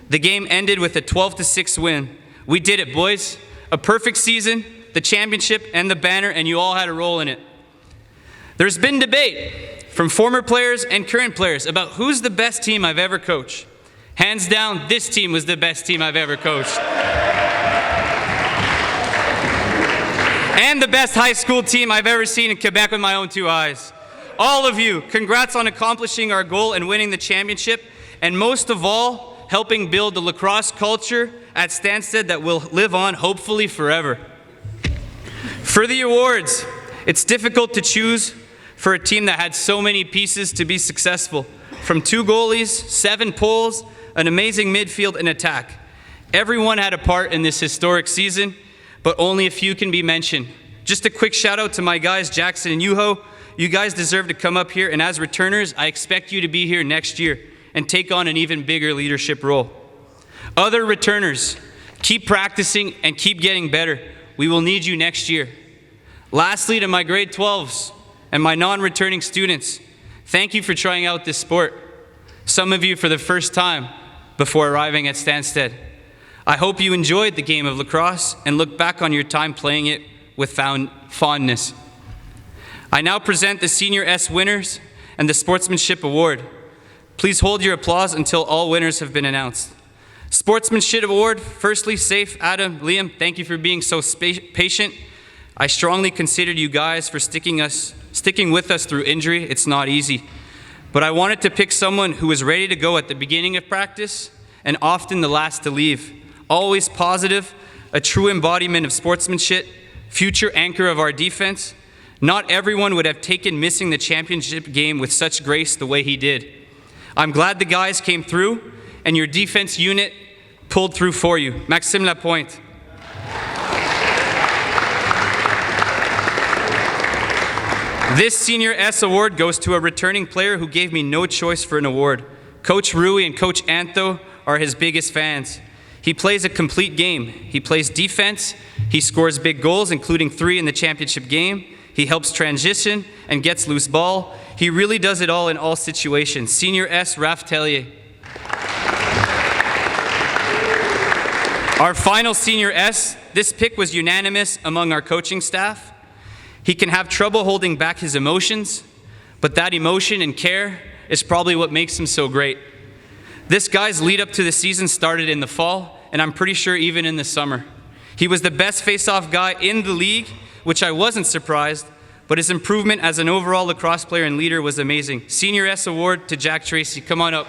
The game ended with a 12-6 win. We did it, boys. A perfect season, the championship, and the banner, and you all had a role in it. There's been debate from former players and current players about who's the best team I've ever coached. Hands down, this team was the best team I've ever coached. And the best high school team I've ever seen in Quebec with my own two eyes. All of you, congrats on accomplishing our goal and winning the championship, and most of all, helping build the lacrosse culture at Stanstead that will live on, hopefully, forever. For the awards, it's difficult to choose for a team that had so many pieces to be successful. From 2 goalies, 7 poles, an amazing midfield and attack. Everyone had a part in this historic season, but only a few can be mentioned. Just a quick shout out to my guys, Jackson and Yuho. You guys deserve to come up here, and as returners, I expect you to be here next year and take on an even bigger leadership role. Other returners, keep practicing and keep getting better. We will need you next year. Lastly, to my grade 12s and my non-returning students, thank you for trying out this sport. Some of you for the first time before arriving at Stanstead. I hope you enjoyed the game of lacrosse and look back on your time playing it with fondness. I now present the Senior S winners and the Sportsmanship Award. Please hold your applause until all winners have been announced. Sportsmanship Award, firstly, Safe, Adam, Liam, thank you for being so patient. I strongly considered you guys for sticking with us through injury. It's not easy. But I wanted to pick someone who was ready to go at the beginning of practice and often the last to leave. Always positive, a true embodiment of sportsmanship, future anchor of our defense. Not everyone would have taken missing the championship game with such grace the way he did. I'm glad the guys came through and your defense unit pulled through for you. Maxime Lapointe. This Senior S award goes to a returning player who gave me no choice for an award. Coach Rui and Coach Antho are his biggest fans. He plays a complete game. He plays defense, he scores big goals, including 3 in the championship game. He helps transition and gets loose ball. He really does it all in all situations. Senior S, Raph Tellier. Our final Senior S, this pick was unanimous among our coaching staff. He can have trouble holding back his emotions, but that emotion and care is probably what makes him so great. This guy's lead up to the season started in the fall, and I'm pretty sure even in the summer. He was the best face-off guy in the league, which I wasn't surprised, but his improvement as an overall lacrosse player and leader was amazing. Senior S award to Jack Tracy. Come on up.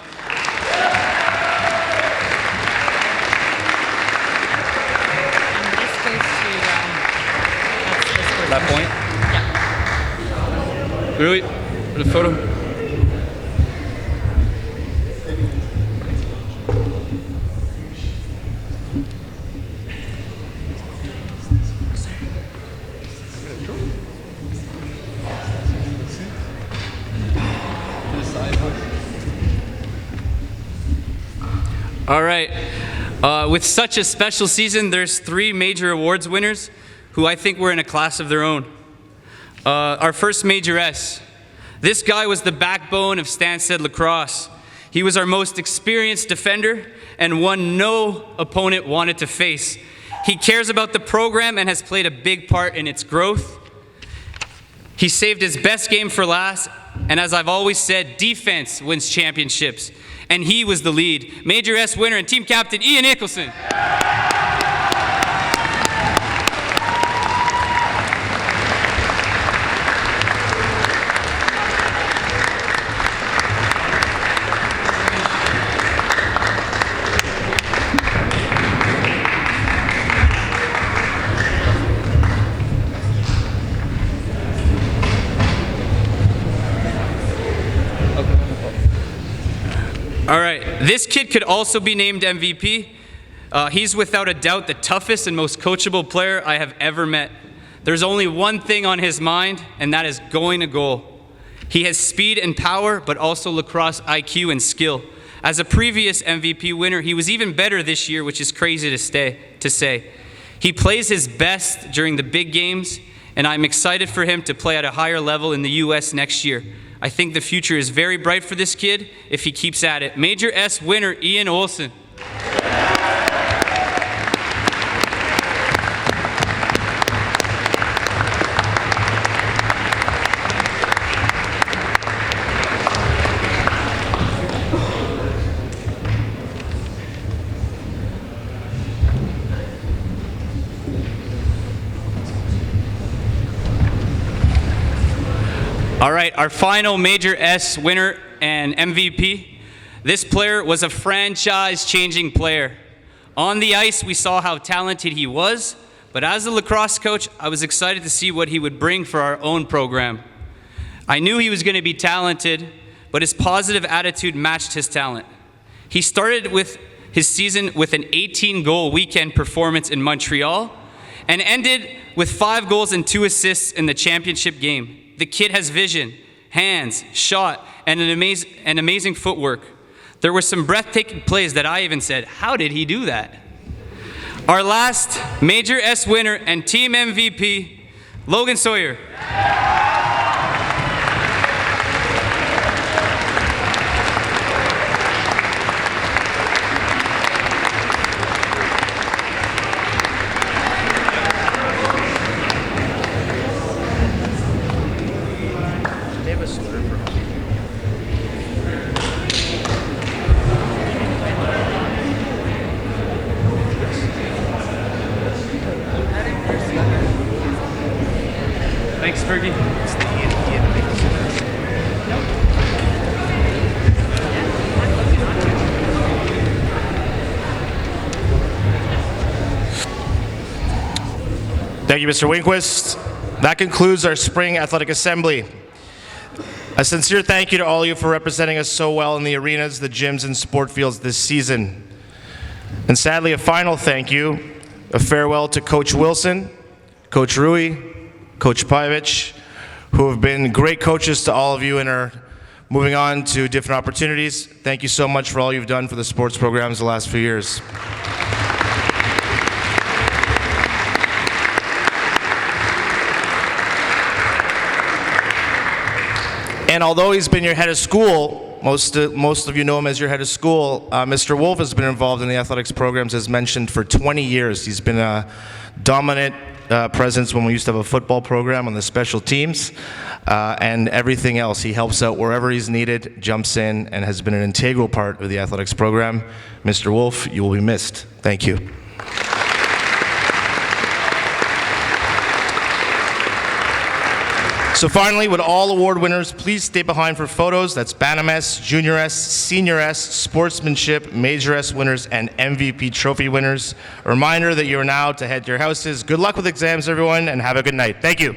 That point? Yeah. Really? For the photo? All right. With such a special season, there's 3 major awards winners who I think were in a class of their own. Our first Major S. This guy was the backbone of Stanstead Lacrosse. He was our most experienced defender and one no opponent wanted to face. He cares about the program and has played a big part in its growth. He saved his best game for last, and as I've always said, defense wins championships. And he was the lead. Major S winner and team captain Ian Nicholson. All right, this kid could also be named MVP. He's without a doubt the toughest and most coachable player I have ever met. There's only one thing on his mind, and that is going to goal. He has speed and power, but also lacrosse IQ and skill. As a previous MVP winner, he was even better this year, which is crazy to say. He plays his best during the big games, and I'm excited for him to play at a higher level in the US next year. I think the future is very bright for this kid if he keeps at it. Major S winner, Ian Olsen. All right, our final Major S winner and MVP. This player was a franchise-changing player. On the ice, we saw how talented he was, but as a lacrosse coach, I was excited to see what he would bring for our own program. I knew he was going to be talented, but his positive attitude matched his talent. He started with his season with an 18-goal weekend performance in Montreal and ended with 5 goals and 2 assists in the championship game. The kid has vision, hands, shot, and an amazing footwork. There were some breathtaking plays that I even said, how did he do that? Our last Major S winner and team MVP, Logan Sawyer. Thanks, Fergie. Thank you, Mr. Winquist. That concludes our Spring Athletic Assembly. A sincere thank you to all of you for representing us so well in the arenas, the gyms, and sport fields this season. And sadly, a final thank you, a farewell to Coach Wilson, Coach Rui, Coach Pavich, who have been great coaches to all of you and are moving on to different opportunities. Thank you so much for all you've done for the sports programs the last few years. And although he's been your head of school, most of you know him as your head of school, Mr. Wolfe has been involved in the athletics programs, as mentioned, for 20 years. He's been a dominant presence when we used to have a football program on the special teams and everything else. He helps out wherever he's needed, jumps in, and has been an integral part of the athletics program. Mr. Wolfe, you will be missed. Thank you. So finally, would all award winners please stay behind for photos? That's Bantam S, Junior S, Senior S, Sportsmanship, Major S winners, and MVP trophy winners. A reminder that you are now to head to your houses. Good luck with exams, everyone, and have a good night. Thank you.